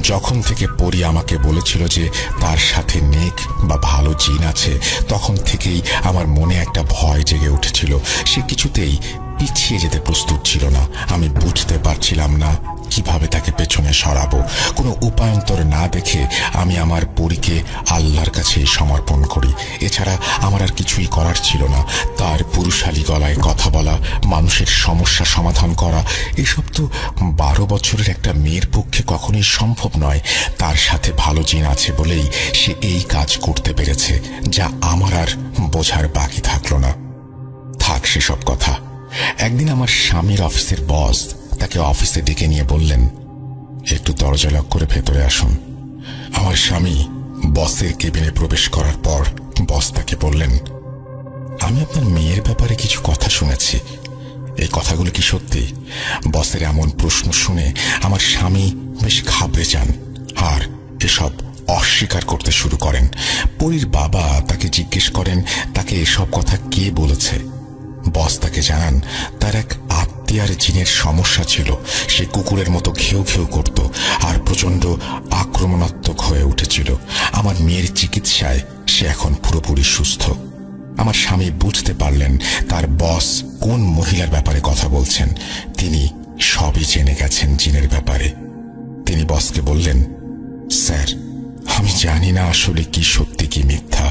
যখন থেকে পরী আমাকে বলেছিল যে তার সাথে নেক বা ভালো জিন আছে, তখন থেকেই আমার মনে একটা ভয় জেগে উঠেছিল। সে কিছুতেই পিছিয়ে যেতে প্রস্তুত ছিল না। আমি বুঝতে পারছিলাম না কিভাবে তাকে পেছনে সরাবো। কোনো উপায়ন্তর না দেখে আমি আমার পরীকে আল্লাহর কাছে সমর্পণ করি। এছাড়া আমার আর কিছুই করার ছিল না। তার পুরুষালী গলায় কথা বলা, মানুষের সমস্যা সমাধান করা, এসব তো 12 বছরের একটা মেয়ের পক্ষে কখনোই সম্ভব নয়। তার সাথে ভালো জিন আছে বলেই সে এই কাজ করতে পেরেছে, যা আমার আর বোঝার বাকি থাকলো না। থাক সেসব কথা। একদিন আমার স্বামীর অফিসের বস তাকে অফিসে ডেকে নিয়ে বললেন, একটু দরজা লক করে ভেতরে আসুন। আমার স্বামী বসের কেবিনে প্রবেশ করার পর বস তাকে বললেন, আমি আপনার মেয়ের ব্যাপারে কিছু কথা শুনেছি, এই কথাগুলো কি সত্যি? বসের এমন প্রশ্ন শুনে আমার স্বামী বেশ ঘাবড়ে যান আর এসব অস্বীকার করতে শুরু করেন। পরীর বাবা তাকে জিজ্ঞেস করেন তাকে এসব কথা কে বলেছে। বস তাকে জানান তার এক আত্মীয়ার জিনের সমস্যা ছিল। সে কুকুরের মতো ঘেউ ঘেউ করত আর প্রচন্ড আক্রমণাত্মক হয়ে উঠেছিল। আমার মেয়ের চিকিৎসায় সে এখন পুরোপুরি সুস্থ। আমার স্বামী বুঝতে পারলেন তার বস কোন মহিলার ব্যাপারে কথা বলছেন তিনি সবই জেনে গেছেন জিনের ব্যাপারে। তিনি বসকে বললেন, স্যার, আমি জানি না আসলে কি সত্যি কি মিথ্যা,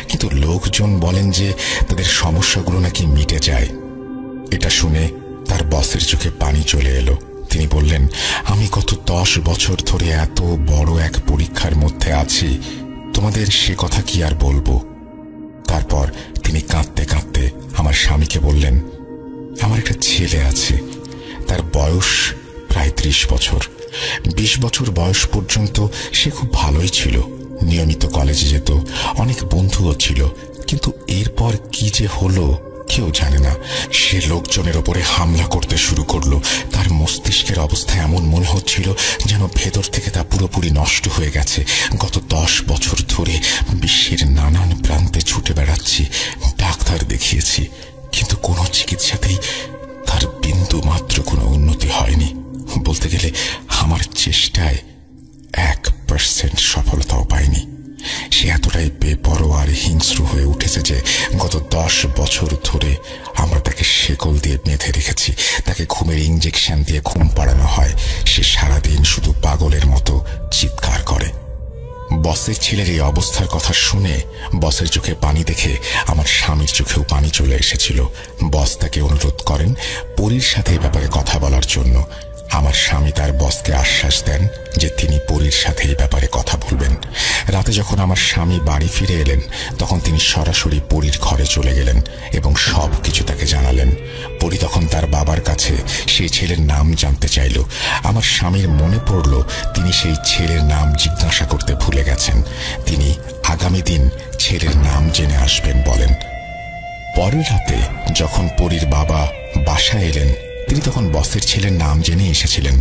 কিন্তু লোকজন বলেন যে তাদের সমস্যাগুলো নাকি মিটে যায়। এটা শুনে তার বসের চোখে পানি চলে এলো। তিনি বললেন, আমি গত 10 বছর ধরে এত বড় এক পরীক্ষার মধ্যে আছি, তোমাদের সে কথা কি আর বলবো। তারপর তিনি কাঁদতে কাঁদতে আমার স্বামীকে বললেন, আমার একটা ছেলে আছে, তার বয়স প্রায় 30 বছর। 20 বছর বয়স পর্যন্ত সে খুব ভালোই ছিল, নিয়মিত কলেজে যেত, অনেক বন্ধুও ছিল, কিন্তু এরপর কি যে হলো কেউ জানে না। সে লোকজনের ওপরে হামলা করতে শুরু করলো। তার মস্তিষ্কের অবস্থা এমন মনে হচ্ছিল যেন ভেতর থেকে তা পুরোপুরি নষ্ট হয়ে গেছে। গত 10 বছর ধরে বিশ্বের নানান প্রান্তে ছুটে বেড়াচ্ছি, ডাক্তার দেখিয়েছি, কিন্তু কোনো চিকিৎসাতেই তার বিন্দু মাত্র কোনো উন্নতি হয়নি। বলতে গেলে আমার চেষ্টায় 1% সফলতাও পাইনি। সে এতটাই বেপরোয়া আর হিংস্র হয়ে উঠেছে যে গত 10 বছর ধরে আমরা তাকে শেকল দিয়ে বেঁধে রেখেছি। তাকে ঘুমের ইঞ্জেকশন দিয়ে ঘুম পাড়ানো হয়। সে সারাদিন শুধু পাগলের মতো চিৎকার করে। বসের ছেলের এই অবস্থার কথা শুনে বসের চোখে পানি দেখে আমার স্বামীর চোখেও পানি চলে এসেছিল। বস তাকে অনুরোধ করেন পরীর সাথে এই ব্যাপারে কথা বলার জন্য। আমার স্বামী তার বসকে আশ্বাস দেন যে তিনি পরীর সাথে এই ব্যাপারে কথা বলবেন। রাতে যখন আমার স্বামী বাড়ি ফিরে এলেন তখন তিনি সরাসরি পরীর ঘরে চলে গেলেন এবং সব কিছু তাকে জানালেন। পরী তখন তার বাবার কাছে সেই ছেলের নাম জানতে চাইল। আমার স্বামীর মনে পড়ল তিনি সেই ছেলের নাম জিজ্ঞাসা করতে ভুলে গেছেন। তিনি আগামী দিন ছেলের নাম জেনে আসবেন বলেন। পরের রাতে যখন পরীর বাবা বাসায় এলেন তিনি তখন বসের ছেলের নাম জেনে এসেছিলেন।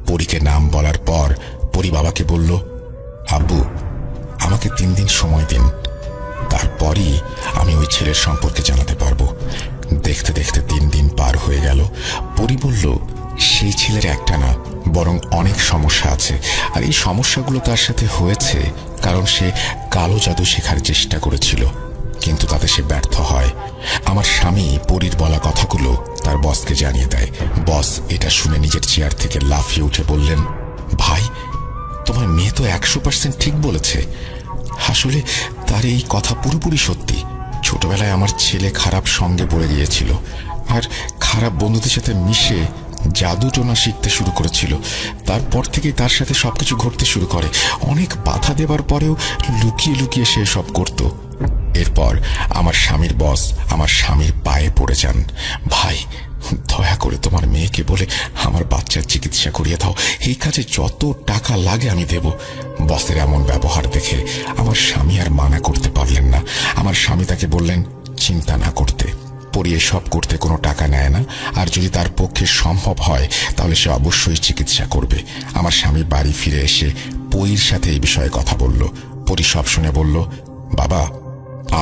পরীকে নাম বলার পর পরী বাবাকে বলল, আব্বু, আমাকে 3 দিন সময় দিন, তারপরই আমি ওই ছেলের সম্পর্কে জানাতে পারবো। দেখতে দেখতে 3 দিন পার হয়ে গেল। পরী বলল, সেই ছেলের একটা না, বরং অনেক সমস্যা আছে, আর এই সমস্যাগুলো তার সাথে হয়েছে কারণ সে কালো জাদু শেখার চেষ্টা করেছিল, কিন্তু তাতে সে ব্যর্থ হয়। আমার স্বামী পরীর বলা কথাগুলো তার বসকে জানিয়ে দেয়। বস এটা শুনে নিজের চেয়ার থেকে লাফিয়ে উঠে বললেন, ভাই, তোমার মেয়ে তো 100% ঠিক বলেছে। আসলে তার এই কথা পুরোপুরি সত্যি। ছোটবেলায় আমার ছেলে খারাপ সঙ্গে পড়ে গিয়েছিল আর খারাপ বন্ধুদের সাথে মিশে জাদু টোনা শিখতে শুরু করেছিল। তারপর থেকেই তার সাথে সবকিছু ঘটতে শুরু করে। অনেক বাধা দেবার পরেও লুকিয়ে লুকিয়ে সে সব করত। এরপর আমার স্বামীর বস আমার স্বামীর পায়ে পড়ে যান, ভাই, দয়া করে তোমার মেয়েকে বলে আমার বাচ্চার চিকিৎসা করিয়ে দাও, এই কাজে যত টাকা লাগে আমি দেব। বসের এমন ব্যবহার দেখে আমার স্বামী আর মানা করতে পারলেন না। আমার স্বামী তাকে বললেন চিন্তা না করতে, পরী এসব করতে কোনো টাকা নেয় না, আর যদি তার পক্ষে সম্ভব হয় তাহলে সে অবশ্যই চিকিৎসা করবে। আমার স্বামী বাড়ি ফিরে এসে পরীর সাথে এই বিষয়ে কথা বলল। পরী সব শুনে বলল, বাবা,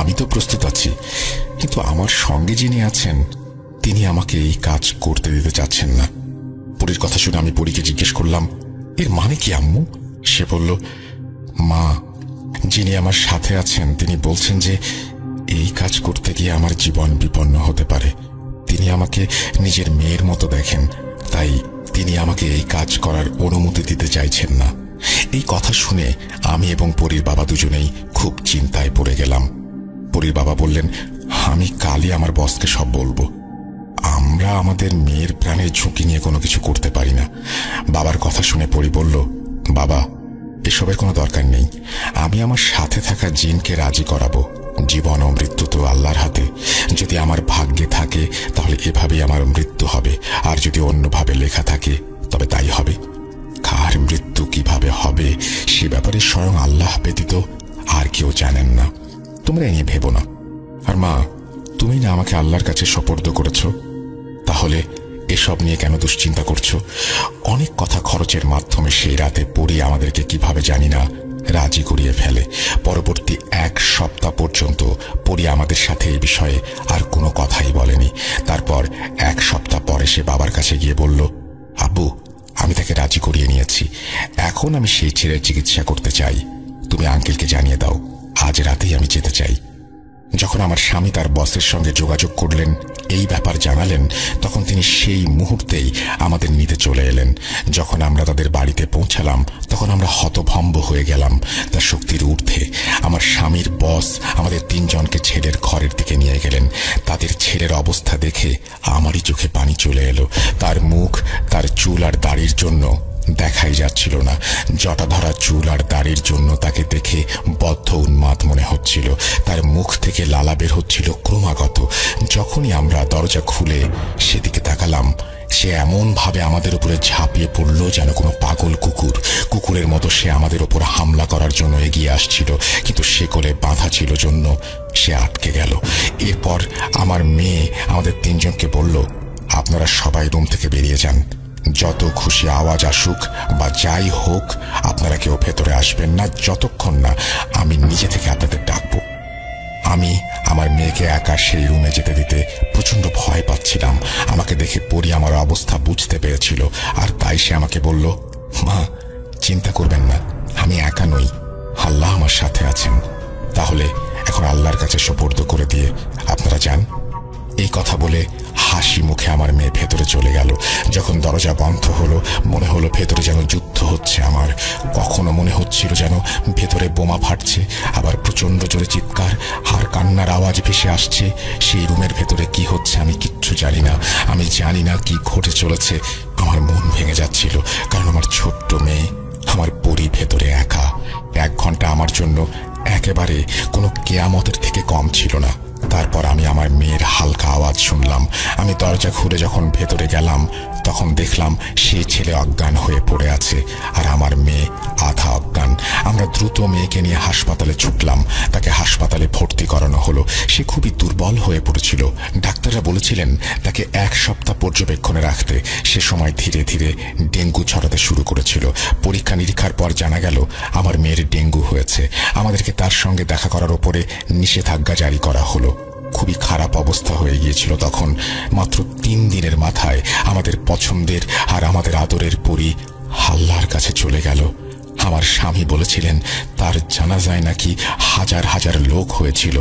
আমি তো প্রস্তুত আছি, কিন্তু আমার সঙ্গে যিনি আছেন তিনি আমাকে এই কাজ করতে দিতে চাচ্ছেন না। পরীর কথা শুনে আমি পরীকে জিজ্ঞেস করলাম, এর মানে কি আম্মু? সে বলল, মা, যিনি আমার সাথে আছেন তিনি বলছেন যে এই কাজ করতে গিয়ে আমার জীবন বিপন্ন হতে পারে। তিনি আমাকে নিজের মেয়ের মতো দেখেন, তাই তিনি আমাকে এই কাজ করার অনুমতি দিতে চাইছেন না। এই কথা শুনে আমি এবং পরীর বাবা দুজনেই খুব চিন্তায় পড়ে গেলাম। পরীর বাবা বললেন, আমি কালই আমার বসকে সব বলবো। আমরা আমাদের মেয়ের প্রাণের ঝুঁকি নিয়ে কোনো কিছু করতে পারি না। বাবার কথা শুনে পরী বলল, বাবা, এসবের কোনো দরকার নেই। আমি আমার সাথে থাকা জিনকে রাজি করাবো। জীবন ও মৃত্যু তো আল্লাহর হাতে। যদি আমার ভাগ্যে থাকে তাহলে এভাবেই আমার মৃত্যু হবে, আর যদি অন্যভাবে লেখা থাকে তবে তাই হবে। কার মৃত্যু কিভাবে হবে সে ব্যাপারে স্বয়ং আল্লাহ ব্যতীত আর কেউ জানেন না। তোমরা এ নিয়ে ভেবো না। আর মা, তুমি না আমাকে আল্লাহর কাছে সোপর্দ করেছ, তাহলে এসব নিয়ে কেন দুশ্চিন্তা করছো? অনেক কথা খরচের মাধ্যমে সেই রাতে পরী আমাদেরকে কিভাবে জানি না রাজি করিয়ে ফেলে। পরবর্তী 1 সপ্তাহ পর্যন্ত পরী আমাদের সাথে এই বিষয়ে আর কোনো কথাই বলেনি। তারপর 1 সপ্তাহ পরে সে বাবার কাছে গিয়ে বলল, আব্বু, আমি তাকে রাজি করিয়ে নিয়েছি। এখন আমি সেই ছেলের চিকিৎসা করতে চাই। তুমি আঙ্কেলকে জানিয়ে দাও, আজ রাতেই আমি যেতে চাই। যখন আমার স্বামী তার বসের সঙ্গে যোগাযোগ করলেন, এই ব্যাপার জানালেন, তখন তিনি সেই মুহূর্তেই আমাদের নিতে চলে এলেন। যখন আমরা তাদের বাড়িতে পৌঁছালাম তখন আমরা হতভম্ব হয়ে গেলাম। তার শক্তির ঊর্ধ্বে আমার স্বামীর বস আমাদের 3 জনকে ছেলের ঘরের দিকে নিয়ে গেলেন। তাদের ছেলের অবস্থা দেখে আমারই চোখে পানি চলে এলো। তার মুখ, তার চুল আর দাড়ির জন্য দেখাই যাচ্ছিল না। জটা ধরা চুল আর দাড়ির জন্য তাকে দেখে বদ্ধ উন্মাদ মনে হচ্ছিল। তার মুখ থেকে লালা বের হচ্ছিল ক্রমাগত। যখনই আমরা দরজা খুলে সেদিকে তাকালাম, সে এমন ভাবে আমাদের উপরে ঝাঁপিয়ে পড়ল যেন কোনো পাগল কুকুরের মতো সে আমাদের উপর হামলা করার জন্য এগিয়ে আসছিল, কিন্তু সে কোলে বাঁধা ছিল জন্য সে আটকে গেল। এরপর আমার মেয়ে আমাদের 3 জনকে বলল, আপনারা সবাই রুম থেকে বেরিয়ে যান। যত খুশি আওয়াজ আসুক বা যাই হোক, আপনারা কেউ ভেতরে আসবেন না যতক্ষণ না আমি নিজে থেকে আপনাদের ডাকবো। আমি আমার মেয়েকে একা সেই রুমে যেতে দিতে প্রচন্ড ভয় পাচ্ছিলাম। আমাকে দেখে পরি আমার অবস্থা বুঝতে পেরেছিল, আর তাই সে আমাকে বলল, মা চিন্তা করবেন না, আমি একা নই, আল্লাহ আমার সাথে আছেন। তাহলে এখন আল্লাহর কাছে সুপর্দ করে দিয়ে আপনারা যান। এই কথা বলে হাসি মুখে আমার মেয়ে ভেতরে চলে গেল। যখন দরজা বন্ধ হলো মনে হলো ভেতরে যেন যুদ্ধ হচ্ছে আমার। কখনো মনে হচ্ছিল যেন ভেতরে বোমা ফাটছে, আবার প্রচন্ড জোরে চিৎকার আর কান্নার আওয়াজ ভেসে আসছে। সেই রুমের ভেতরে কি হচ্ছে আমি কিচ্ছু জানি না। আমি জানি না কি ঘটে চলেছে। আমার মন ভেঙে যাচ্ছিল, কারণ আমার ছোট্ট মেয়ে, আমার পরি ভেতরে একা। 1 ঘন্টা আমার জন্য একেবারে কোনো কেয়ামতের থেকে কম ছিল না। তারপর আমি আমার মেয়ের হালকা আওয়াজ শুনলাম। আমি দরজা খুলে যখন ভেতরে গেলাম তখন দেখলাম সেই ছেলে অজ্ঞান হয়ে পড়ে আছে আর আমার মেয়ে আধা অজ্ঞান। আমরা দ্রুত মেয়েকে নিয়ে হাসপাতালে ছুটলাম। তাকে হাসপাতালে ভর্তি করানো হলো। সে খুবই দুর্বল হয়ে পড়েছিল। ডাক্তাররা বলেছিলেন তাকে 1 সপ্তাহ পর্যবেক্ষণে রাখতে। সে সময় ধীরে ধীরে ডেঙ্গু ছড়াতে শুরু করেছিল। পরীক্ষা নিরীক্ষার পর জানা গেল আমার মেয়ের ডেঙ্গু হয়েছে। আমাদেরকে তার সঙ্গে দেখা করার উপরে নিষেধাজ্ঞা জারি করা হলো। খুবই খারাপ অবস্থা হয়ে গিয়েছিল তখন। মাত্র 3 দিনের মাথায় আমাদের পছন্দের আর আমাদের আদরের পরি আল্লাহর কাছে চলে গেল। আমার স্বামী বলেছিলেন তার জানাজায় নাকি হাজার হাজার লোক হয়েছিল।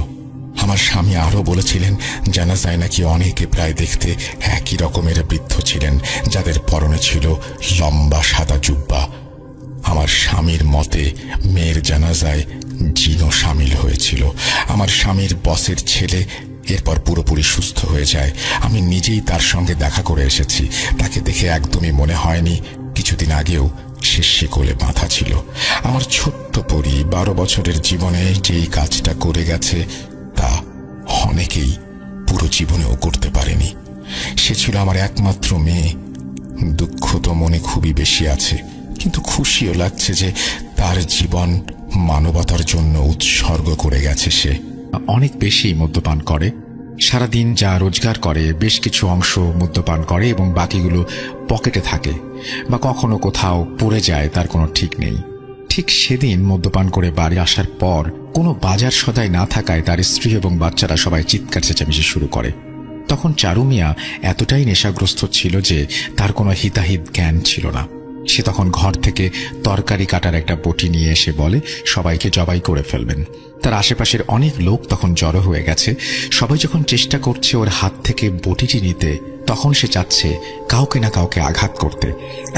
আমার স্বামী আরো বলেছিলেন জানাজায় নাকি অনেকে প্রায় দেখতে একই রকমের বৃদ্ধ ছিলেন, যাদের পরনে ছিল লম্বা সাদা জুব্বা। আমার স্বামীর মতে মেয়ের জানাজায় জিনও সামিল হয়েছিল। আমার স্বামীর বসের ছেলে এরপর পুরোপুরি সুস্থ হয়ে যায়। আমি নিজেই তার সঙ্গে দেখা করে এসেছি। তাকে দেখে একদমই মনে হয়নি কিছুদিন আগেও সে শিকলে বাঁধা ছিল। আমার ছোট্ট পরি 12 বছরের জীবনে যেই কাজটা করে গেছে তা অনেকেই পুরো জীবনেও করতে পারেনি। সে ছিল আমার একমাত্র মেয়ে। দুঃখ তো মনে খুবই বেশি আছে, কিন্তু খুশিও লাগছে যে তার জীবন মানবতার জন্য উৎসর্গ করে গেছে। সে অনেক বেশি মদ্যপান করে। সারাদিন যা রোজগার করে বেশ কিছু অংশ মদ্যপান করে এবং বাকিগুলো পকেটে থাকে বা কখনো কোথাও পড়ে যায়, তার কোনো ঠিক নেই। ঠিক সেদিন মদ্যপান করে বাড়ি আসার পর কোনো বাজার সদাই না থাকায় তার স্ত্রী এবং বাচ্চারা সবাই চিৎকার চেঁচামেচি শুরু করে। তখন চারু মিয়া এতটাই নেশাগ্রস্ত ছিল যে তার কোনো হিতাহিত জ্ঞান ছিল না। সে তখন ঘর থেকে তরকারি কাটার একটা বটি নিয়ে এসে বলে সবাইকে জবাই করে ফেলবেন। তার আশেপাশের অনেক লোক তখন জড়ো হয়ে গেছে। সবাই যখন চেষ্টা করছে ওর হাত থেকে বটিটি নিতে, তখন সে চাচ্ছে কাউকে না কাউকে আঘাত করতে।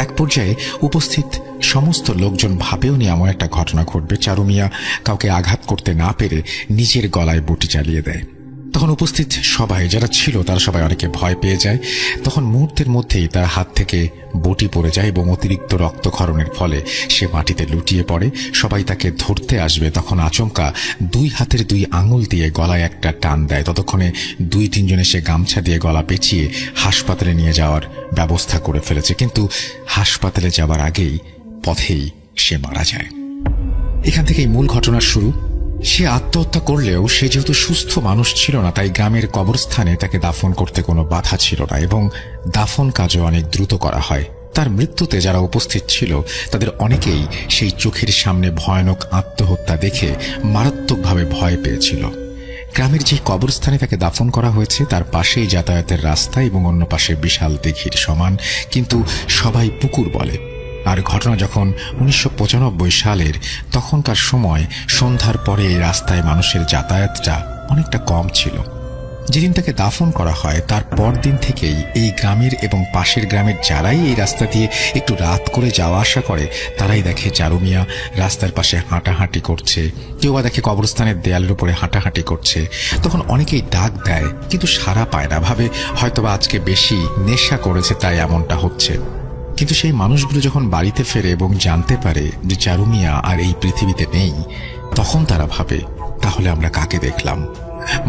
এক পর্যায়ে উপস্থিত সমস্ত লোকজন ভাবেও নি এমন একটা ঘটনা ঘটবে। চারু মিয়া কাউকে আঘাত করতে না পেরে নিজের গলায় বটি চালিয়ে দেয়। তখন উপস্থিত সবাই যারা ছিল তারা সবাই অনেকে ভয় পেয়ে যায়। তখন মুহূর্তের মধ্যেই তার হাত থেকে বটি পড়ে যায় এবং অতিরিক্ত রক্তক্ষরণের ফলে সে মাটিতে লুটিয়ে পড়ে। সবাই তাকে ধরতে আসবে, তখন আচমকা 2 হাতের 2 আঙুল দিয়ে গলায় একটা টান দেয়। ততক্ষণে 2-3 জন এসে গামছা দিয়ে গলা পেঁচিয়ে হাসপাতালে নিয়ে যাওয়ার ব্যবস্থা করে ফেলেছে। কিন্তু হাসপাতালে যাবার আগেই পথেই সে মারা যায়। এখান থেকেই মূল ঘটনার শুরু। সে আত্মহত্যা করলেও সে যেহেতু সুস্থ মানুষ ছিল না, তাই গ্রামের কবরস্থানে তাকে দাফন করতে কোনো বাধা ছিল না এবং দাফন কাজও অনেক দ্রুত করা হয়। তার মৃত্যুতে যারা উপস্থিত ছিল তাদের অনেকেই সেই চোখের সামনে ভয়ানক আত্মহত্যা দেখে মারাত্মকভাবে ভয় পেয়েছিল। গ্রামের যে কবরস্থানে তাকে দাফন করা হয়েছে তার পাশেই যাতায়াতের রাস্তা এবং অন্য পাশে বিশাল দিঘির সমান, কিন্তু সবাই পুকুর বলে। আর ঘটনা যখন 1995 সালের, তখনকার সময় সন্ধ্যার পরে এই রাস্তায় মানুষের যাতায়াতটা অনেকটা কম ছিল। যেদিন তাকে দাফন করা হয় তার পরদিন থেকেই এই গ্রামের এবং পাশের গ্রামের যারাই এই রাস্তা দিয়ে একটু রাত করে যাওয়া আসা করে তারাই দেখে চারু মিয়া রাস্তার পাশে হাঁটাহাঁটি করছে, কেউ বা দেখে কবরস্থানের দেয়ালের উপরে হাঁটাহাঁটি করছে। তখন অনেকেই ডাক দেয় কিন্তু সাড়া পায় না, ভাবে হয়তোবা আজকে বেশি নেশা করেছে তাই এমনটা হচ্ছে। কিন্তু সেই মানুষগুলো যখন বাড়িতে ফেরে এবং জানতে পারে যে চারু মিয়া আর এই পৃথিবীতে নেই, তখন তারা ভাবে তাহলে আমরা কাকে দেখলাম।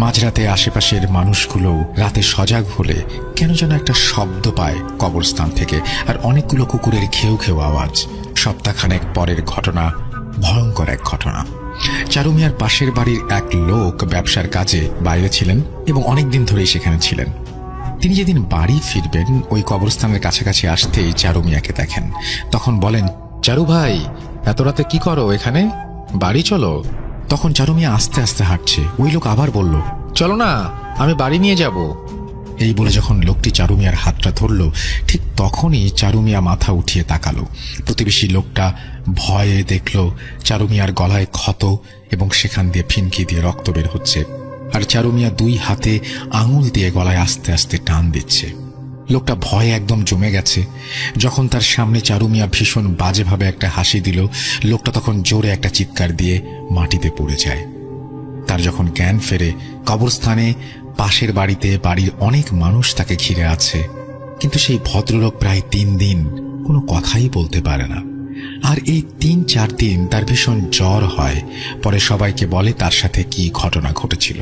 মাঝরাতে আশেপাশের মানুষগুলো রাতে সজাগ হলে কেন যেন একটা শব্দ পায় কবরস্থান থেকে, আর অনেকগুলো কুকুরের খেউ খেউ আওয়াজ। সপ্তাহখানেক পরের ঘটনা, ভয়ঙ্কর এক ঘটনা। চারু মিয়ার পাশের বাড়ির এক লোক ব্যবসার কাজে বাইরে ছিলেন এবং অনেকদিন ধরেই সেখানে ছিলেন। তিনি যেদিন বাড়ি ফিরবেন ওই কবরস্থানের কাছাকাছি আসতেই চারু মিয়াকে দেখেন। তখন বলেন, চারু ভাই, এত রাতে কি করো এখানে? বাড়ি চলো। তখন চারু মিয়া আস্তে আস্তে হাঁটছে। ওই লোক আবার বলল, চলো না, আমি বাড়ি নিয়ে যাব। এই বলে যখন লোকটি চারু মিয়ার হাতটা ধরল, ঠিক তখনই চারু মিয়া মাথা উঠিয়ে তাকালো। প্রতিবেশী লোকটা ভয়ে দেখল চারু মিয়ার গলায় ক্ষত এবং সেখান দিয়ে ফিনকি দিয়ে রক্ত বের হচ্ছে, আর চারু মিয়া দুই হাতে আঙুল দিয়ে গলায় আস্তে আস্তে টান দিচ্ছে। লোকটা ভয়ে একদম জমে গেছে। যখন তার সামনে চারু মিয়া ভীষণ বাজেভাবে একটা হাসি দিল, লোকটা তখন জোরে একটা চিৎকার দিয়ে মাটিতে পড়ে যায়। তার যখন জ্ঞান ফেরে, কবরস্থানে পাশের বাড়িতে বাড়ির অনেক মানুষ তাকে ঘিরে আছে, কিন্তু সেই ভদ্রলোক প্রায় 3 দিন কোনো কথাই বলতে পারে না। আর এই 3-4 দিন তার ভীষণ জ্বর হয়। পরে সবাইকে বলে তার সাথে কি ঘটনা ঘটেছিল।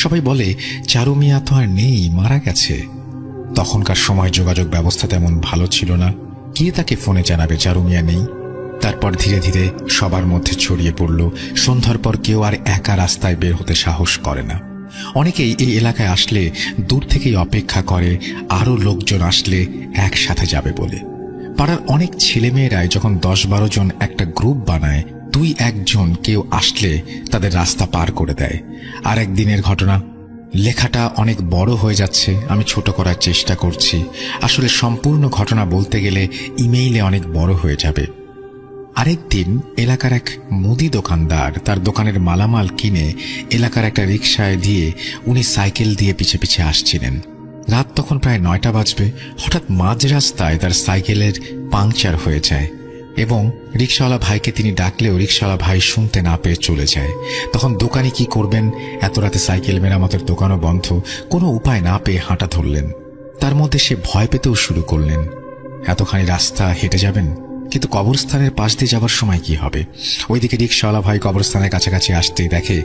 সবাই বলে চারু মিয়া তো আর নেই, মারা গেছে। তখনকার সময় যোগাযোগ ব্যবস্থা তেমন ভালো ছিল না, কে তাকে ফোনে জানাবে চারু মিয়া নেই। তারপর ধীরে ধীরে সবার মধ্যে ছড়িয়ে পড়ল, সন্ধ্যার পর কেউ আর একা রাস্তায় বের হতে সাহস করে না। অনেকেই এই এলাকায় আসলে দূর থেকেই অপেক্ষা করে আরো লোকজন আসলে একসাথে যাবে বলে। পাড়ার অনেক ছেলেমেয়েরাই যখন 10-12 জন একটা গ্রুপ বানায়, 2-1 জন কেউ আসলে তাদের রাস্তা পার করে দেয়। আর একদিনের ঘটনা। লেখাটা অনেক বড় হয়ে যাচ্ছে, আমি ছোট করার চেষ্টা করছি। আসলে সম্পূর্ণ ঘটনা বলতে গেলে ইমেইলে অনেক বড় হয়ে যাবে। আরেকদিন এলাকার এক মুদি দোকানদার তার দোকানের মালামাল কিনে এলাকার একটা রিকশায় দিয়ে উনি সাইকেল দিয়ে পিছে পিছে আসছিলেন। রাত তখন প্রায় 9টা বাজবে। হঠাৎ মাঝ রাস্তায় তার সাইকেলের পাংচার হয়ে যায় এবং রিকশাওয়ালা ভাইকে তিনি ডাকলেও রিকশাওয়ালা ভাই শুনতে না পেয়ে চলে যায়। তখন দোকানি কি করবেন, এত রাতে সাইকেল মেরামতের দোকানও বন্ধ, কোনো উপায় না পেয়ে হাঁটা ধরলেন। তার মধ্যে সে ভয় পেতেও শুরু করলেন। এতখানি রাস্তা হেঁটে যাবেন, কিন্তু কবরস্থানের পাশ দিয়ে যাবার সময় কি হবে? ওইদিকে রিকশাওয়ালা ভাই কবরস্থানের কাছাকাছি আসতেই দেখে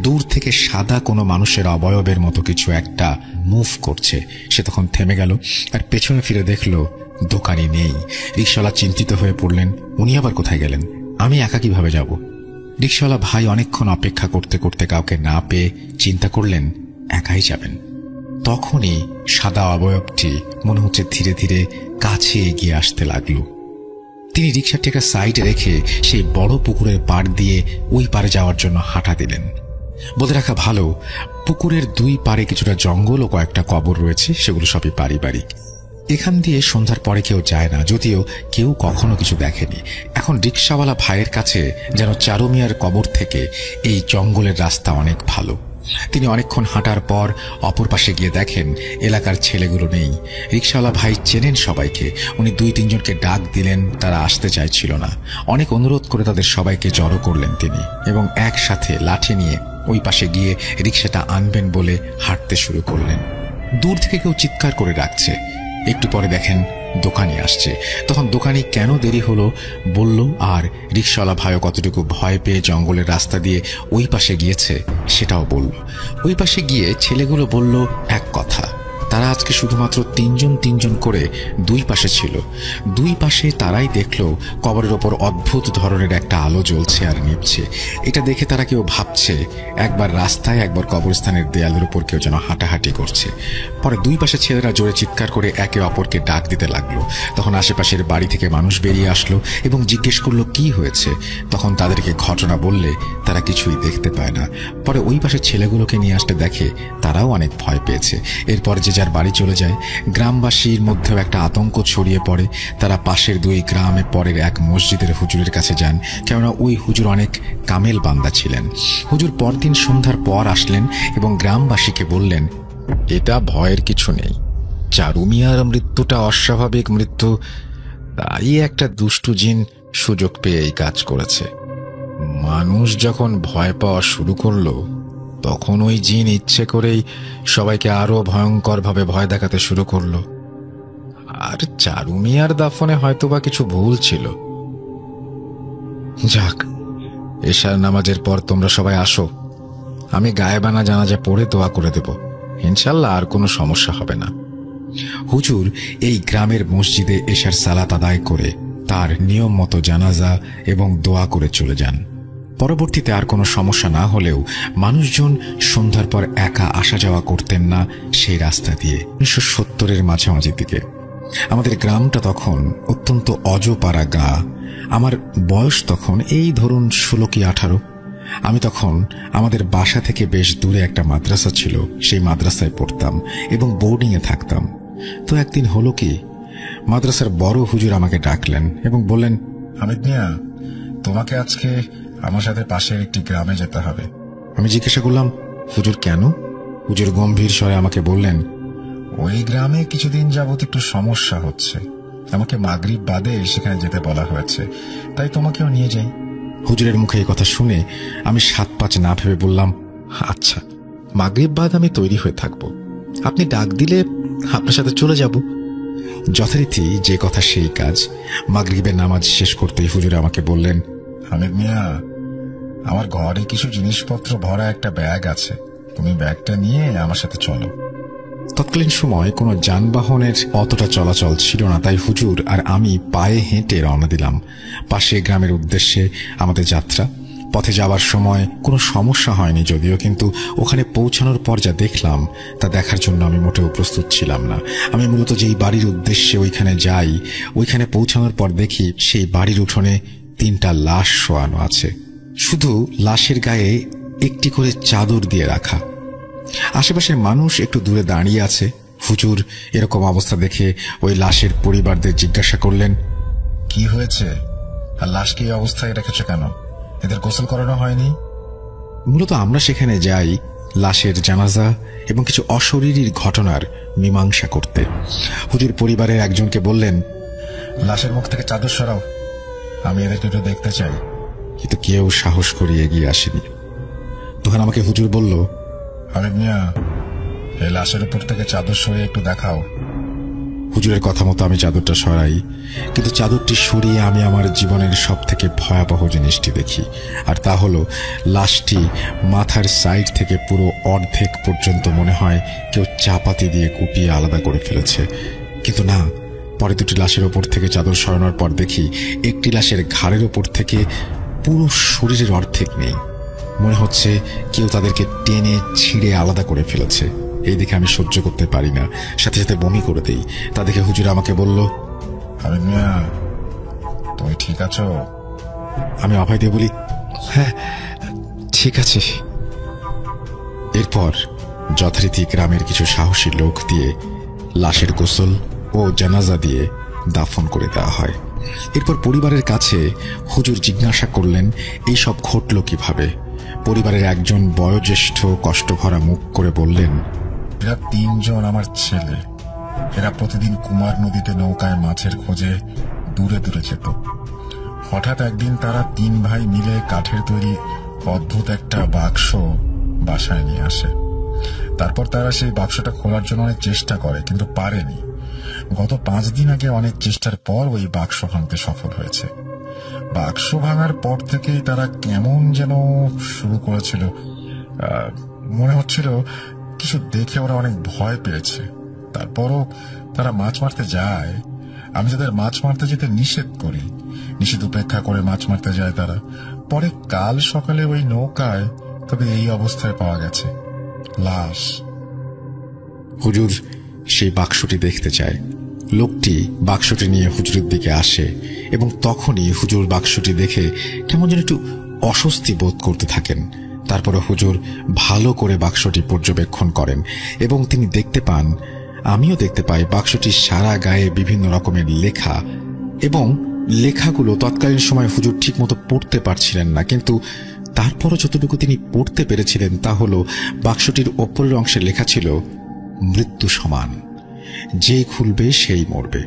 দূর থেকে সাদা কোনো মানুষের অবয়বের মতো কিছু একটা মুভ করছে। সে তখন থেমে গেল আর পেছনে ফিরে দেখল দোকানি নেই। রিকশাওয়ালা চিন্তিত হয়ে পড়লেন, উনি আবার কোথায় গেলেন? আমি একা কিভাবে যাব? রিকশাওয়ালা ভাই অনেকক্ষণ অপেক্ষা করতে করতে কাউকে না পেয়ে চিন্তা করলেন একাই যাবেন। তখনই সাদা অবয়বটি মনে হচ্ছে ধীরে ধীরে কাছে এগিয়ে আসতে লাগলো। তিনি রিকশাটি একটা সাইডে রেখে সেই বড় পুকুরের পাড় দিয়ে ওই পারে যাওয়ার জন্য হাঁটা দিলেন। বলে রাখা ভালো, পুকুরের 2 পারে কিছুটা জঙ্গল ও কয়েকটা কবর রয়েছে, সেগুলো সবই পারিবারিক। এখান দিয়ে সন্ধ্যার পরে কেউ যায় না, যদিও কেউ কখনো কিছু দেখেনি। এখন রিকশাওয়ালা ভাইয়ের কাছে যেন চারু মিয়ার কবর থেকে এই জঙ্গলের রাস্তা অনেক ভালো। তিনি অনেকক্ষণ হাঁটার পর অপর পাশে গিয়ে দেখেন এলাকার ছেলেগুলো নেই। রিকশাওয়ালা ভাই চেনেন সবাইকে, উনি 2-3 জনকে ডাক দিলেন, তারা আসতে চাইছিল না। অনেক অনুরোধ করে তাদের সবাইকে জড়ো করলেন তিনি এবং একসাথে লাঠি নিয়ে ওই পাশে গিয়ে রিকশাটা আনবেন বলে হাঁটতে শুরু করলেন। দূর থেকে কেউ চিৎকার করে ডাকছে। একটু পরে দেখেন দোকানি আসছে। তখন দোকানি কেন দেরি হলো বলল, আর রিকশাওয়ালা ভাইও কতটুকু ভয় পেয়ে জঙ্গলের রাস্তা দিয়ে ওই পাশে গিয়েছে সেটাও বলল। ওই পাশে গিয়ে ছেলেগুলো বলল এক কথা, তারা আজকে শুধুমাত্র 3 জন করে 2 পাশে ছিল। 2 পাশে তারাই দেখলো কবরের ওপর অদ্ভুত ধরনের একটা আলো জ্বলছে আর নিভছে। এটা দেখে তারা কেউ ভাবছে একবার রাস্তায় একবার কবরস্থানের দেয়ালের উপর কেউ যেন হাঁটাহাঁটি করছে। পরে 2 পাশে ছেলেরা জোরে চিৎকার করে একে অপরকে ডাক দিতে লাগলো। তখন আশেপাশের বাড়ি থেকে মানুষ বেরিয়ে আসলো এবং জিজ্ঞেস করলো কি হয়েছে। তখন তাদেরকে ঘটনা বললে তারা কিছুই দেখতে পায় না। পরে ওই পাশের ছেলেগুলোকে নিয়ে আসতে দেখে তারাও অনেক ভয় পেয়েছে। এরপর যে যার বাড়ি চলে যায়। গ্রামবাসীর মধ্যেও একটা আতঙ্ক ছড়িয়ে পড়ে। তারা পাশের 2 গ্রামে পরের এক মসজিদের হুজুরের কাছে যান, কেননা ওই হুজুর অনেক কামেল বান্দা ছিলেন। হুজুর পরদিন সন্ধ্যার পর আসলেন এবং গ্রামবাসীকে বললেন, এটা ভয়ের কিছু নেই, চারু মিয়ার মৃত্যুটা অস্বাভাবিক মৃত্যু, তাই একটা দুষ্টু জিন সুযোগ পেয়ে এই কাজ করেছে। মানুষ যখন ভয় পাওয়া শুরু করলো, তখন ওই জিন ইচ্ছে করেই সবাইকে আরো ভয়ঙ্করভাবে ভয় দেখাতে শুরু করলো। আর চারু মিয়ার দাফনে হয়তোবা কিছু ভুল ছিল। যাক, এশার নামাজের পর তোমরা সবাই আসো, আমি গায়েবানা জানাজা পড়ে দোয়া করে দেব, ইনশাল্লাহ আর কোনো সমস্যা হবে না। হুজুর এই গ্রামের মসজিদে এশার সালাত আদায় করে তার নিয়ম মতো জানাজা এবং দোয়া করে চলে যান। পরবর্তীতে আর কোনো সমস্যা না হলেও মানুষজন সন্ধ্যার পর একা আসা যাওয়া করতেন না সেই রাস্তা দিয়ে। 1970-এর মাঝামাঝির দিকে আমাদের গ্রামটা তখন অত্যন্ত অজপাড়া গা। আমার বয়স তখন এই ধরুন 16 কি 18। আমি তখন আমাদের বাসা থেকে বেশ দূরে একটা মাদ্রাসা ছিল, সেই মাদ্রাসায় পড়তাম এবং বোর্ডিংয়ে থাকতাম। তো একদিন হলো কি, মাদ্রাসার বড় হুজুর আমাকে ডাকলেন এবং বললেন, হামিদ মিয়া, তোমাকে আজকে আমার সাথে পাশের একটি গ্রামে যেতে হবে। আমি জিজ্ঞাসা করলাম, হুজুর কেন? হুজুর গম্ভীর স্বরে আমাকে বললেন, ওই গ্রামে কিছুদিন যাবত একটু সমস্যা হচ্ছে, আমাকে মাগরিব বাদে সেখানে যেতে বলা হয়েছে, তাই তোমাকেও নিয়ে যাই। হুজুরের মুখে এই কথা শুনে আমি 7-5 না ভেবে বললাম, আচ্ছা, মাগরিব বাদ আমি তৈরি হয়ে থাকব, আপনি ডাক দিলে আপনার সাথে চলে যাব। যথারীতি যে কথা সেই কাজ। মাগরিবের নামাজ শেষ করতেই হুজুর আমাকে বললেন, হামিদ মিয়া, আমার ঘরে কিছু জিনিসপত্র ভরা একটা ব্যাগ আছে, তুমি ব্যাগটা নিয়ে আমার সাথে চলো। তৎকালীন সময় কোনো যানবাহনের অতটা চলাচল ছিল না, তাই হুজুর আর আমি পায়ে হেঁটে রওনা দিলাম পাশে গ্রামের উদ্দেশ্যে আমাদের যাত্রা। পথে যাওয়ার সময় কোনো সমস্যা হয়নি যদিও, কিন্তু ওখানে পৌঁছানোর পর যা দেখলাম তা দেখার জন্য আমি মোটেও প্রস্তুত ছিলাম না। আমি মূলত যেই বাড়ির উদ্দেশ্যে ওইখানে যাই, ওইখানে পৌঁছানোর পর দেখি সেই বাড়ির উঠোনে 3টা লাশ শোয়ানো আছে। শুধু লাশের গায়ে একটি করে চাদর দিয়ে রাখা। আশেপাশের মানুষ একটু দূরে দাঁড়িয়ে আছে। হুজুর এরকম অবস্থা দেখে ওই লাশের পরিবারদের জিজ্ঞাসা করলেন, কি হয়েছে, আর লাশকে এই অবস্থায় রেখেছ কেন? এদের গোসল করানো হয়নি? মূলত আমরা সেখানে যাই লাশের জানাজা এবং কিছু অশরীরীর ঘটনার মীমাংসা করতে। হুজুর পরিবারের একজনকে বললেন, লাশের মুখ থেকে চাদর সরাও, আমি এদেরকে একটু দেখতে চাই। কিন্তু কেউ সাহস করে এগিয়ে আসেনি। তখন আমাকে হুজুর বলল, হামিদ মিয়া, এই লাশের উপর থেকে চাদর সরিয়ে একটু দেখাও। হুজুরের কথা মতো আমি চাদরটা সরাই, কিন্তু চাদরটি সরিয়ে আমি আমার জীবনের সব থেকে ভয়াবহ জিনিসটি দেখি, আর তা হলো লাশটি মাথার সাইড থেকে পুরো অর্ধেক পর্যন্ত মনে হয় কেউ চাপাতি দিয়ে কুপিয়ে আলাদা করে ফেলেছে। কিন্তু না, পরে 2টি লাশের ওপর থেকে চাদর সরানোর পর দেখি একটি লাশের ঘাড়ের ওপর থেকে পুরো শরীরের অর্ধেক নেই। মনে হচ্ছে কেউ তাদেরকে টেনে ছিঁড়ে আলাদা করে ফেলেছে। এই দেখে আমি সহ্য করতে পারি না, সাথে সাথে বমি করে দেই। তা দেখে হুজুর আমাকে বলল, হামিদ মিয়া, তুমি ঠিক আছো? আমি অভয় দিয়ে বলি, হ্যাঁ ঠিক আছে। এরপর যথারীতি গ্রামের কিছু সাহসী লোক দিয়ে লাশের গোসল ও জানাজা দিয়ে দাফন করে দেওয়া হয়। এরপর পরিবারের কাছে হুজুর জিজ্ঞাসা করলেন, এই সব ঘটল কিভাবে? পরিবারের একজন বয়োজ্যেষ্ঠ কষ্টভরা মুখ করে বললেন, এরা 3 জন আমার ছেলে। এরা প্রতিদিন কুমার নদীতে নৌকায় মাছের খোঁজে দূরে দূরে যেত। হঠাৎ একদিন তারা 3 ভাই মিলে কাঠের তৈরি অদ্ভুত একটা বাক্স বাসায় নিয়ে আসে। তারপর তারা সেই বাক্সটা খোলার জন্য অনেক চেষ্টা করে, কিন্তু পারেনি। গত 5 দিন আগে অনেক চেষ্টার পর ওই বাক্স ভাঙতে সফল হয়েছে। বাক্স ভাঙার পর থেকেই তারা কেমন যেন শুরু করেছিল। মনে হচ্ছিল কিছু দেখে ওরা অনেক ভয় পেয়েছে। তারপরও তারা মাছ মারতে যায়। আমি তাদের মাছ মারতে যেতে নিষেধ করি। নিষেধ উপেক্ষা করে মাছ মারতে যায় তারা। পরে কাল সকালে ওই নৌকায় তবে এই অবস্থায় পাওয়া গেছে লাশ। হুজুর সেই বাক্সটি দেখতে চায়। লোকটি বাক্সটি নিয়ে হুজুরের দিকে আসে এবং তখনই হুজুর বাক্সটি দেখে কেমন যেন একটু অস্বস্তি বোধ করতে থাকেন। তারপরে হুজুর ভালো করে বাক্সটি পর্যবেক্ষণ করেন এবং তিনি দেখতে পান আমিও দেখতে পাই বাক্সটির সারা গায়ে বিভিন্ন রকমের লেখা, এবং লেখাগুলো তৎকালীন সময় হুজুর ঠিক মতো পড়তে পারছিলেন না, কিন্তু তারপরও যতটুকু তিনি পড়তে পেরেছিলেন তা হল বাক্সটির ওপরের অংশে লেখা ছিল মৃত্যু সমান, যে খুলবে সেই মরবে।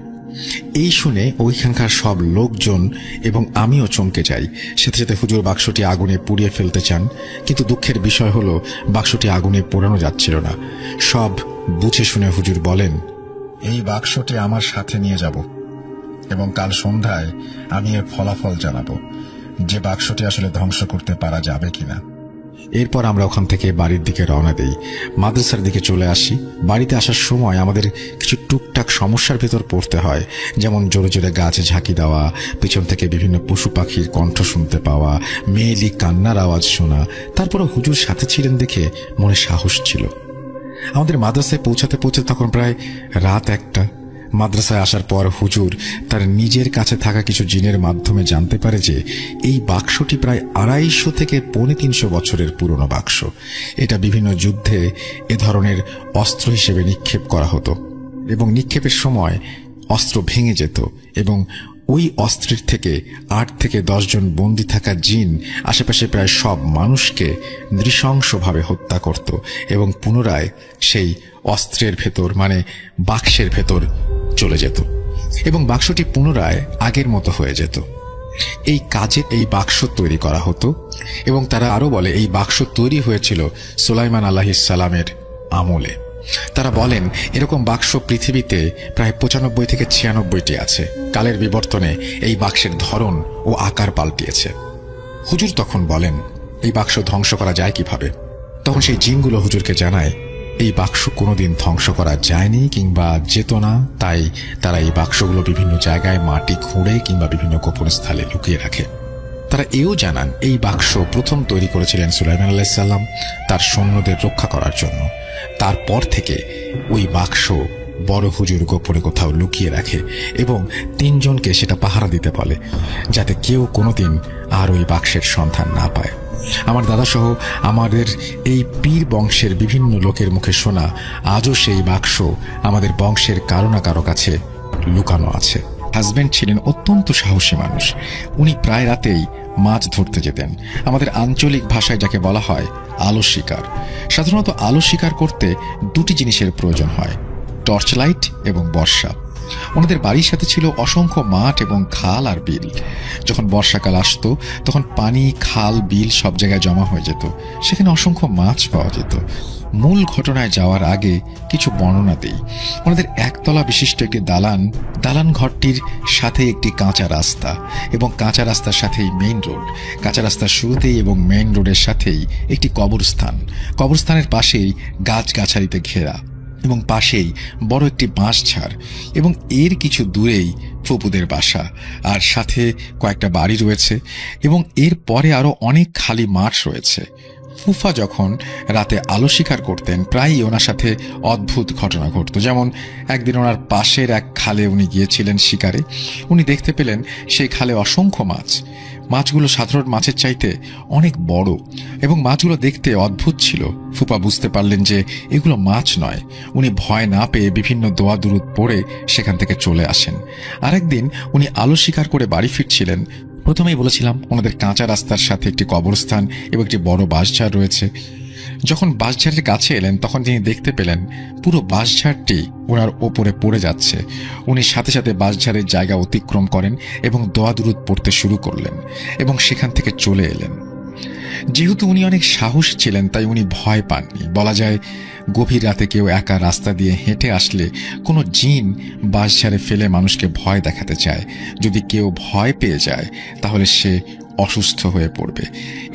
এই শুনে ওইখানকার সব লোকজন এবং আমিও চমকে যাই। সাথে সাথে হুজুর বাক্সটি আগুনে পুড়িয়ে ফেলতে চান, কিন্তু দুঃখের বিষয় হলো বাক্সটি আগুনে পোড়ানো যাচ্ছিল না। সব বুঝে শুনে হুজুর বলেন, এই বাক্সটি আমার সাথে নিয়ে যাব এবং কাল সন্ধ্যায় আমি এর ফলাফল জানাবো যে বাক্সটি আসলে ধ্বংস করতে পারা যাবে কিনা। এরপর আমরা ওখান থেকে বাড়ির দিকে রওনা দেই, মাদ্রাসার দিকে চলে আসি। বাড়িতে আসার সময় আমাদের কিছু টুকটাক সমস্যার ভেতর পড়তে হয়, যেমন জোরে জোরে গাছে ঝাঁকি দেওয়া, পিছন থেকে বিভিন্ন পশু পাখির কণ্ঠ শুনতে পাওয়া, মেয়েলি কান্নার আওয়াজ শোনা। তারপরে হুজুর সাথে ছিলেন দেখে মনে সাহস ছিল। আমাদের মাদ্রাসায় পৌঁছাতে পৌঁছাতে তখন প্রায় রাত 1টা। মাদ্রাসায় আসার পর হুজুর তার নিজের কাছে থাকা কিছু জিনের মাধ্যমে জানতে পারে যে এই বাক্সটি প্রায় 250 থেকে 350 বছরের পুরনো বাক্স। এটা বিভিন্ন যুদ্ধে এ ধরনের অস্ত্র হিসেবে নিক্ষেপ করা হতো, এবং নিক্ষেপের সময় অস্ত্র ভেঙে যেত, এবং ওই অস্ত্রের থেকে 8 থেকে 10 জন বন্দী থাকা জিন আশেপাশে প্রায় সব মানুষকে নৃশংসভাবে হত্যা করত এবং পুনরায় সেই অস্ত্রের ভেতর মানে বাক্সের ভেতর চলে যেত, এবং বাক্সটি পুনরায় আগের মতো হয়ে যেত। এই কাজে এই বাক্স তৈরি করা হতো, এবং তারা আরো বলে এই বাক্স তৈরি হয়েছিল সুলাইমান আলাইহিস সালামের আমলে। তারা বলেন এরকম বাক্স পৃথিবীতে প্রায় 95 থেকে 96টি আছে। কালের বিবর্তনে এই বাক্সের ধরন ও আকার পাল্টিয়েছে। হুজুর তখন বলেন এই বাক্স ধ্বংস করা যায় কিভাবে? তখন সেই জিনগুলো হুজুরকে জানায় এই বাক্স কোনোদিন ধ্বংস করা যায়নি কিংবা যেত না, তাই তারা এই বাক্সগুলো বিভিন্ন জায়গায় মাটি খুঁড়ে কিংবা বিভিন্ন গোপন স্থলে লুকিয়ে রাখে। তারা এও জানান এই বাক্স প্রথম তৈরি করেছিলেন সুলাইমান আলাইহিস সালাম তার সৈন্যদের রক্ষা করার জন্য। তারপর থেকে ওই বাক্স বড় হুজুর গোপনে কোথাও লুকিয়ে রাখে এবং 3 জনকে সেটা পাহারা দিতে বলে, যাতে কেউ কোনোদিন আর ওই বাক্সের সন্ধান না পায়। আমার দাদা সহ আমাদের এই পীর বংশের বিভিন্ন লোকের মুখে শোনা আজও সেই বাক্স আমাদের বংশের কারো না কারো কাছে লুকানো আছে। হাজবেন্ড ছিলেন অত্যন্ত সাহসী মানুষ। উনি প্রায় রাতেই মাছ ধরতে যেতেন। আমাদের আঞ্চলিক ভাষায় যাকে বলা হয় আলো শিকার। সাধারণত আলো শিকার করতে 2টি জিনিসের প্রয়োজন হয়, টর্চ লাইট এবং বর্ষা। ওনাদের বাড়ির সাথে ছিল অসংখ্য মাঠ এবং খাল আর বিল। যখন বর্ষাকাল আসতো তখন পানি, খাল, বিল সব জায়গায় জমা হয়ে যেত, সেখানে অসংখ্য মাছ পাওয়া যেত। মূল ঘটনায় যাওয়ার আগে কিছু বর্ণনা দেই। ওনাদের 1 তলা বিশিষ্ট একটি দালান ঘরটির সাথে একটি কাঁচা রাস্তা, এবং কাঁচা রাস্তার সাথেই মেইন রোড। কাঁচা রাস্তার শুরুতেই এবং মেইন রোডের সাথেই একটি কবরস্থানের পাশেই গাছগাছালিতে ঘেরা, এবং পাশেই বড় একটি বাঁশঝাড়, এবং এর কিছু দূরেই ফুপুদের বাসা, আর সাথে কয়েকটা বাড়ি রয়েছে, এবং এর পরে আরো অনেক খালি মাঠ রয়েছে। ফুফা যখন রাতে আলো শিকার করতেন প্রায়ই ওনার সাথে অদ্ভুত ঘটনা ঘটত। যেমন একদিন ওনার পাশের এক খালে উনি গিয়েছিলেন শিকারে। উনি দেখতে পেলেন সেই খালে অসংখ্য মাছ। মাছগুলো সাধারণ মাছের চাইতে অনেক বড়, এবং মাছগুলো দেখতে অদ্ভুত ছিল। ফুপা বুঝতে পারলেন যে এগুলো মাছ নয়। উনি ভয় না পেয়ে বিভিন্ন দোয়া দুরুদ পড়ে সেখান থেকে চলে আসেন। আরেকদিন উনি আলো শিকার করে বাড়ি ফিরছিলেন। প্রথমেই বলেছিলাম ওনাদের কাঁচা রাস্তার সাথে একটি কবরস্থান এবং একটি বড় বাঁশঝাড় রয়েছে। যখন বাঁশঝাড়ের কাছে এলেন তখন তিনি দেখতে পেলেন পুরো বাঁশঝাড়টি ওনার ওপরে পড়ে যাচ্ছে। উনি সাথে সাথে বাঁশঝাড়ের জায়গা অতিক্রম করেন এবং দোয়া দুরুদ পড়তে শুরু করলেন এবং সেখান থেকে চলে এলেন। যেহেতু উনি অনেক সাহস ছিলেন তাই উনি ভয় পাননি। বলা যায় গভীর রাতে কেউ একা রাস্তা দিয়ে হেঁটে আসলে কোনো জিন বাঁশঝাড়ে ফেলে মানুষকে ভয় দেখাতে চায়। যদি কেউ ভয় পেয়ে যায় তাহলে সে অসুস্থ হয়ে পড়বে।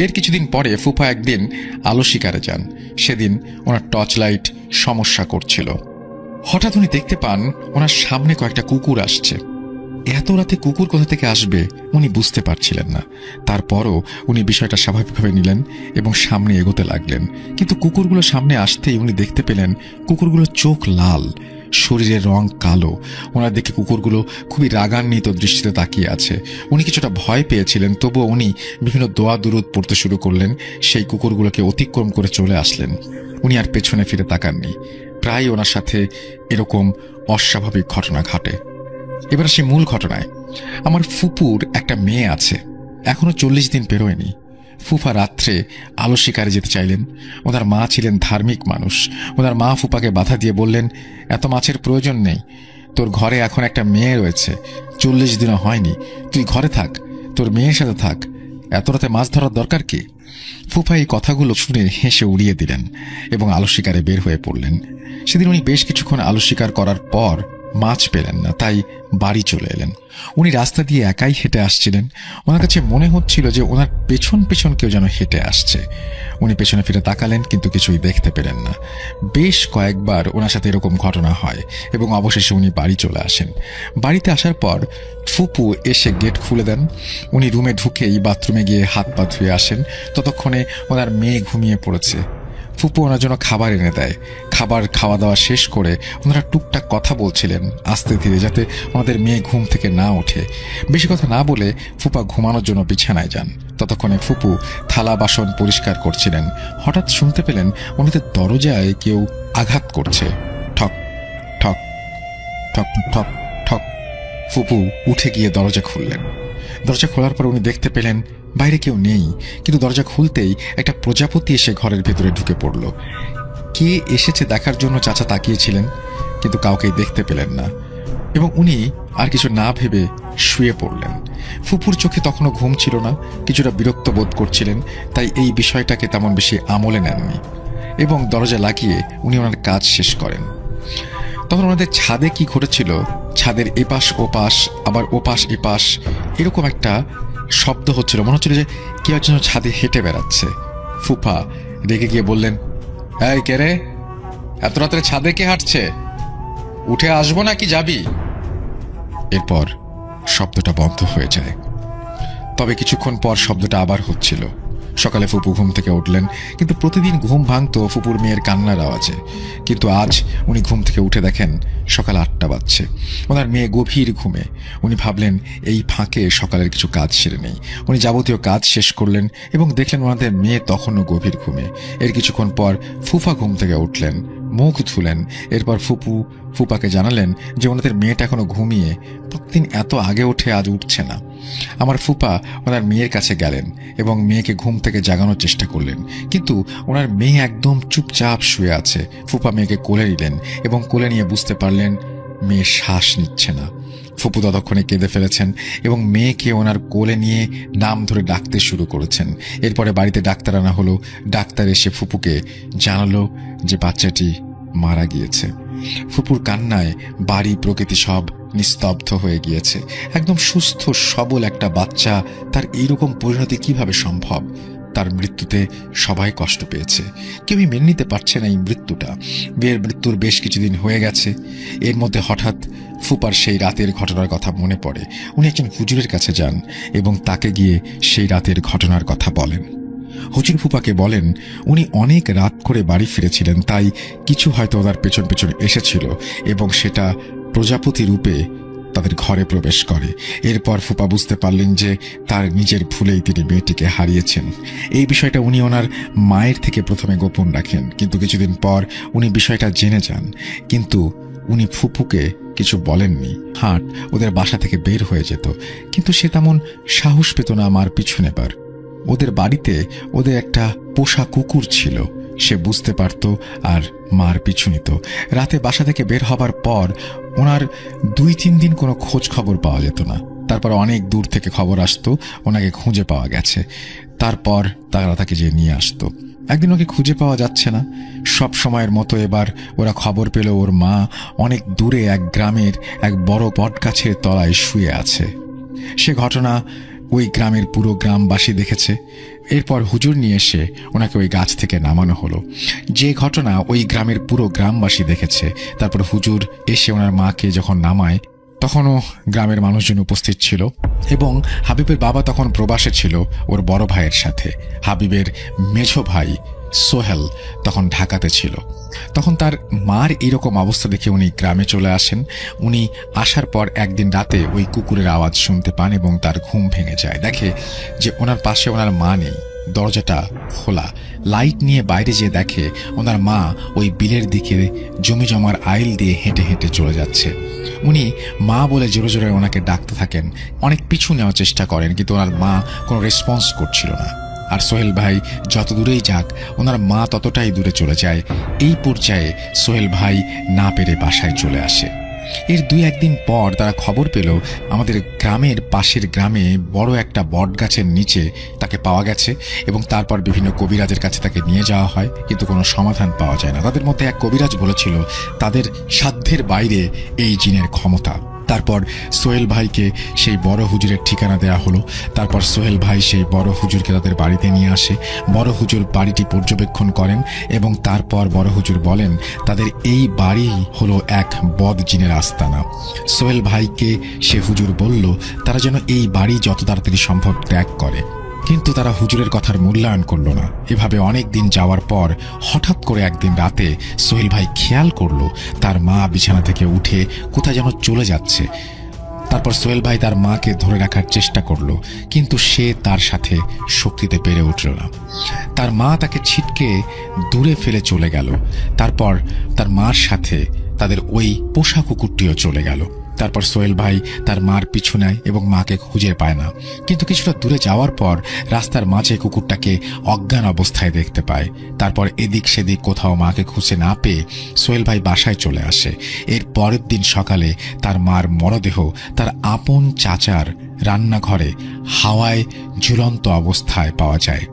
এর কিছুদিন পরে ফুফা একদিন আলো শিকারে যান। সেদিন ওনার টর্চ লাইট সমস্যা করছিল। হঠাৎ উনি দেখতে পান ওনার সামনে কয়েকটা কুকুর আসছে। এত রাতে কুকুর কোথা থেকে আসবে উনি বুঝতে পারছিলেন না। তারপরও উনি বিষয়টা স্বাভাবিকভাবে নিলেন এবং সামনে এগোতে লাগলেন। কিন্তু কুকুরগুলো সামনে আসতেই উনি দেখতে পেলেন কুকুরগুলোর চোখ লাল, শরীরের রং কালো। ওনার দিকে কুকুরগুলো খুবই রাগান্বিত দৃষ্টিতে তাকিয়ে আছে। উনি কিছুটা ভয় পেয়েছিলেন, তবুও উনি বিভিন্ন দোয়া দুরুদ পড়তে শুরু করলেন। সেই কুকুরগুলোকে অতিক্রম করে চলে আসলেন। উনি আর পেছনে ফিরে তাকাননি। প্রায় ওনার সাথে এরকম অস্বাভাবিক ঘটনা ঘটে। এবার আসি মূল ঘটনায়। আমার ফুপুর একটা মেয়ে আছে, এখনো 40 দিন পেরোয়নি। ফুফা রাত্রে আলো শিকারে যেতে চাইলেন। ওনার মা ছিলেন ধার্মিক মানুষ। ওনার মা ফুপাকে বাধা দিয়ে বললেন, এত মাছের প্রয়োজন নেই, তোর ঘরে এখন একটা মেয়ে রয়েছে, 40 দিনও হয়নি, তুই ঘরে থাক, তোর মেয়ের সাথে থাক, এত রাতে মাছ ধরার দরকার কি? ফুফা এই কথাগুলো শুনে হেসে উড়িয়ে দিলেন এবং আলো শিকারে বের হয়ে পড়লেন। সেদিন উনি বেশ কিছুক্ষণ আলো শিকার করার পর মাছ পেলেন না, তাই বাড়ি চলে এলেন। উনি রাস্তা দিয়ে একাই হেঁটে আসছিলেন। ওনার কাছে মনে হচ্ছিল যে ওনার পেছন পেছন কেউ যেন হেঁটে আসছে। উনি পেছনে ফিরে তাকালেন, কিন্তু কিছুই দেখতে পেলেন না। বেশ কয়েকবার ওনার সাথে এরকম ঘটনা হয় এবং অবশেষে উনি বাড়ি চলে আসেন। বাড়িতে আসার পর ফুপু এসে গেট খুলে দেন। উনি রুমে ঢুকেই বাথরুমে গিয়ে হাত পা ধুয়ে আসেন। ততক্ষণে ওনার মেয়ে ঘুমিয়ে পড়েছে। ফুপু ওনার জন্য খাবার এনে দেয়। খাবার খাওয়া দাওয়া শেষ করে ওনারা টুকটাক কথা বলছিলেন আস্তে ধীরে, যাতে ওনাদের মেয়ে ঘুম থেকে না ওঠে। বেশি কথা না বলে ফুপা ঘুমানোর জন্য বিছানায় যান। ততক্ষণে ফুপু থালা বাসন পরিষ্কার করছিলেন। হঠাৎ শুনতে পেলেন ওনাদের দরজায় কেউ আঘাত করছে। ঠক ঠক ঠক ঠক ঠক। ফুপু উঠে গিয়ে দরজা খুললেন। দরজা খোলার পর উনি দেখতে পেলেন বাইরে কেউ নেই, কিন্তু দরজা খুলতেই একটা প্রজাপতি এসে ঘরের ভেতরে ঢুকে পড়ল। কে এসেছে দেখার জন্য চাচা তাকিয়েছিলেন, কিন্তু কাউকেই দেখতে পেলেন না এবং উনি আর কিছু না ভেবে শুয়ে পড়লেন। ফুপুর চোখে তখনও ঘুম ছিল না, কিছুটা বিরক্ত বোধ করছিলেন, তাই এই বিষয়টাকে তেমন বেশি আমলে নেননি এবং দরজা লাগিয়ে উনি ওনার কাজ শেষ করেন। তখন ওনাদের ছাদে কি ঘটেছিল, ছাদের এপাশ ওপাশ আবার ওপাশ এপাশ এরকম একটা শব্দ হচ্ছিল। মনে হচ্ছিল যে কেউ একজন ছাদে হেঁটে বেড়াচ্ছে। ফুফা রেগে গিয়ে বললেন, এই কে রে, এত রাত্রে ছাদে কে হাঁটছে? উঠে আসবো নাকি যাবি? এরপর শব্দটা বন্ধ হয়ে যায়। তবে কিছুক্ষণ পর শব্দটা আবার হচ্ছিল। সকালে ফুপু ঘুম থেকে উঠলেন, কিন্তু প্রতিদিন ঘুম ভাঙত ফুপুর মেয়ের কান্নার আওয়াজে। কিন্তু আজ উনি ঘুম থেকে উঠে দেখেন সকাল 8টা বাজছে। ওনার মেয়ে গভীর ঘুমে। উনি ভাবলেন এই ফাঁকে সকালের কিছু কাজ সেরে নেই। উনি যাবতীয় কাজ শেষ করলেন এবং দেখলেন ওনাদের মেয়ে তখনও গভীর ঘুমে। এর কিছুক্ষণ পর ফুফা ঘুম থেকে উঠলেন, মুখ ধুলেন। এরপর ফুপাকে জানালেন যে ওনাদের মেয়েটা এখনো ঘুমিয়ে, প্রতিদিন এত আগে উঠে আজ উঠছে না। আমার ফুপা ওনার মেয়ের কাছে গেলেন এবং মেয়েকে ঘুম থেকে জাগানোর চেষ্টা করলেন, কিন্তু ওনার মেয়ে একদম চুপচাপ শুয়ে আছে। ফুপা মেয়েকে কোলে নিলেন এবং কোলে নিয়ে বুঝতে পারলেন মেয়ে শ্বাস নিচ্ছে না। ফুপু ততক্ষণে কেঁদে ফেলেছেন এবং মেয়েকে ওনার কোলে নিয়ে নাম ধরে ডাকতে শুরু করেছেন। এরপরে বাড়িতে ডাক্তার আনা হলো। ডাক্তার এসে ফুপুকে জানালো যে বাচ্চাটি মারা গিয়েছে। ফুপুর কান্নায় বাড়ি প্রকৃতি সব নিস্তব্ধ হয়ে গিয়েছে। একদম সুস্থ সবল একটা বাচ্চা, তার এইরকম পরিণতি কিভাবে সম্ভব? তার মৃত্যুতে সবাই কষ্ট পেয়েছে, কেউই মেনে নিতে পারছে না এই মৃত্যুটা। বিয়ের মৃত্যুর বেশ কিছুদিন হয়ে গেছে। এর মধ্যে হঠাৎ ফুপার সেই রাতের ঘটনার কথা মনে পড়ে। উনি একজন হুজুরের কাছে যান এবং তাকে গিয়ে সেই রাতের ঘটনার কথা বলেন। হুজুর ফুপাকে বলেন উনি অনেক রাত করে বাড়ি ফিরেছিলেন, তাই কিছু হয়তো ওনার পেছন পেছন এসেছিল এবং সেটা প্রজাপতি রূপে তাদের ঘরে প্রবেশ করে। এরপর ফুপা বুঝতে পারলেন যে তার নিজের ভুলেই তিনি মেয়েটিকে হারিয়েছেন। এই বিষয়টা উনি ওনার মায়ের থেকে প্রথমে গোপন রাখেন, কিন্তু কিছুদিন পর উনি বিষয়টা জেনে যান। কিন্তু উনি ফুপুকে কিছু বলেননি। হাট ওদের বাসা থেকে বের হয়ে যেত, কিন্তু সে তেমন সাহস পেত না মার পিছু নেবার। ওদের বাড়িতে ওদের একটা পোষা কুকুর ছিল, সে বুঝতে পারত আর মার পিছু নিত। রাতে বাসা থেকে বের হবার পর ওনার 2-3 দিন কোনো খোঁজ খবর পাওয়া যেত না। তারপর অনেক দূর থেকে খবর আসতো ওনাকে খুঁজে পাওয়া গেছে। তারপর তারা তাকে যে নিয়ে আসতো। একদিন ওকে খুঁজে পাওয়া যাচ্ছে না। সব সময়ের মতো এবার ওরা খবর পেল ওর মা অনেক দূরে এক গ্রামের এক বড় বটগাছের তলায় শুয়ে আছে। সে ঘটনা ওই গ্রামের পুরো গ্রামবাসী দেখেছে। এরপর হুজুর নিয়ে এসে ওনাকে ওই গাছ থেকে নামানো হলো। যে ঘটনা ওই গ্রামের পুরো গ্রামবাসী দেখেছে। তারপর হুজুর এসে ওনার মাকে যখন নামায়, তখনও গ্রামের মানুষজন উপস্থিত ছিল এবং হাবিবের বাবা তখন প্রবাসে ছিল ওর বড় ভাইয়ের সাথে। হাবিবের মেঝো ভাই সোহেল তখন ঢাকাতে ছিল। তখন তার মার এইরকম অবস্থা দেখে উনি গ্রামে চলে আসেন। উনি আসার পর একদিন রাতে ওই কুকুরের আওয়াজ শুনতে পান এবং তার ঘুম ভেঙে যায়। দেখে যে ওনার পাশে ওনার মা নেই। দরজাটা খোলা। লাইট নিয়ে বাইরে যেয়ে দেখে ওনার মা ওই বিলের দিকে জমি জমার আইল দিয়ে হেঁটে হেঁটে চলে যাচ্ছে। উনি মা বলে জোরে জোরে ওনাকে ডাকতে থাকেন, অনেক পিছু নেওয়ার চেষ্টা করেন, কিন্তু ওনার মা কোনো রেসপন্স করছিল না। আর সোহেল ভাই যত দূরেই যাক ওনার মা ততটাই দূরে চলে যায়। এই পর্যায়ে সোহেল ভাই না পেরে বাসায় চলে আসে। এর 2-1 দিন পর তারা খবর পেল আমাদের গ্রামের পাশের গ্রামে বড় একটা বট গাছের নিচে তাকে পাওয়া গেছে, এবং তারপর বিভিন্ন কবিরাজের কাছে তাকে নিয়ে যাওয়া হয়, কিন্তু কোনো সমাধান পাওয়া যায় না। তাদের মধ্যে এক কবিরাজ বলেছিল তাদের সাধ্যের বাইরে এই জিনের ক্ষমতা। তারপর সোহেল ভাইকে সেই বড় হুজুরের ঠিকানা দেয়া হলো। তারপর সোহেল ভাই সেই বড় হুজুরকে তাদের বাড়িতে নিয়ে আসে। বড় হুজুর বাড়িটি পর্যবেক্ষণ করেন এবং তারপর বড় হুজুর বলেন তাদের এই বাড়ি হলো এক বদ জিনের আস্তানা। সোহেল ভাইকে সে হুজুর বলল তারা যেন এই বাড়ি যত তাড়াতাড়ি সম্ভব ত্যাগ করে, কিন্তু তারা হুজুরের কথার মূল্যায়ন করল না। এভাবে অনেক দিন যাওয়ার পর হঠাৎ করে একদিন রাতে সোহেল ভাই খেয়াল করলো তার মা বিছানা থেকে উঠে কোথায় যেন চলে যাচ্ছে। তারপর সোহেল ভাই তার মাকে ধরে রাখার চেষ্টা করলো, কিন্তু সে তার সাথে শক্তিতে পেরে উঠল না। তার মা তাকে ছিটকে দূরে ফেলে চলে গেল। তারপর তার মার সাথে তাদের ওই পোষা কুকুরটিও চলে গেল। তারপর সোহেল ভাই তার মার পিছু নেয় এবং মাকে খুঁজে পায় না, কিন্তু কিছুটা দূরে যাওয়ার পর রাস্তার মাঝে কুকুরটাকে অজ্ঞান অবস্থায় দেখতে পায়। তারপর এদিক সেদিক কোথাও মাকে খুঁজে না পেয়ে সোহেল ভাই বাসায় চলে আসে। এর পরের দিন সকালে তার মার মরদেহ তার আপন চাচার রান্নাঘরে হাওয়ায় ঝুলন্ত অবস্থায় পাওয়া যায়।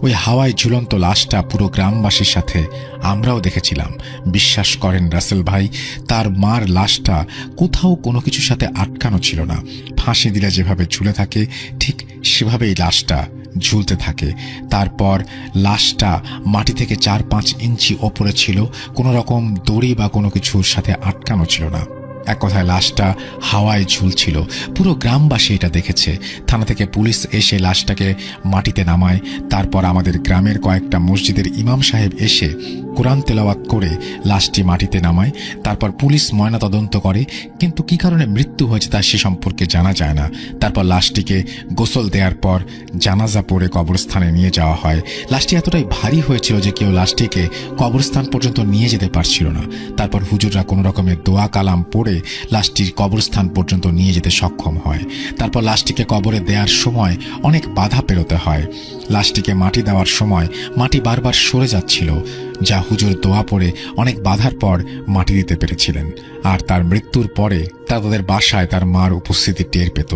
ওই হাওয়ায় ঝুলন্ত লাশটা পুরো গ্রামবাসীর সাথে আমরাও দেখেছিলাম। বিশ্বাস করেন রাসেল ভাই, তার মার লাশটা কোথাও কোনো কিছুর সাথে আটকানো ছিল না। ফাঁসি দিলে যেভাবে ঝুলে থাকে ঠিক সেভাবেই লাশটা ঝুলতে থাকে। তারপর লাশটা মাটি থেকে 4-5 ইঞ্চি ওপরে ছিল, কোনো রকম দড়ি বা কোনো কিছুর সাথে আটকানো ছিল না। এক কথায় লাশটা হাওয়ায় ঝুলছিল। পুরো গ্রামবাসী এটা দেখেছে। থানা থেকে পুলিশ এসে লাশটাকে মাটিতে নামায়। তারপর আমাদের গ্রামের কয়েকটা মসজিদের ইমাম সাহেব এসে কোরআন তেলাওয়াত করে লাশটি মাটিতে নামায়। তারপর পুলিশ ময়না তদন্ত করে, কিন্তু কি কারণে মৃত্যু হয়েছে তা সে সম্পর্কে জানা যায় না। তারপর লাশটিকে গোসল দেওয়ার পর জানাজা পড়ে কবরস্থানে নিয়ে যাওয়া হয়। লাশটি এতটাই ভারী হয়েছিল যে কেউ লাশটিকে কবরস্থান পর্যন্ত নিয়ে যেতে পারছিল না। তারপর হুজুররা কোনো রকমের দোয়া কালাম পড়ে লাশটির কবরস্থান পর্যন্ত নিয়ে যেতে সক্ষম হয়। তারপর লাশটিকে কবরে দেওয়ার সময় অনেক বাধা পেরোতে হয়। লাশটিকে মাটি দেওয়ার সময় মাটি বারবার সরে যাচ্ছিল, যা হুজুর দোয়া পড়ে অনেক বাধার পর মাটি দিতে পেরেছিলেন। আর তার মৃত্যুর পরে তাদের বাসায় তার মার উপস্থিতি টের পেত।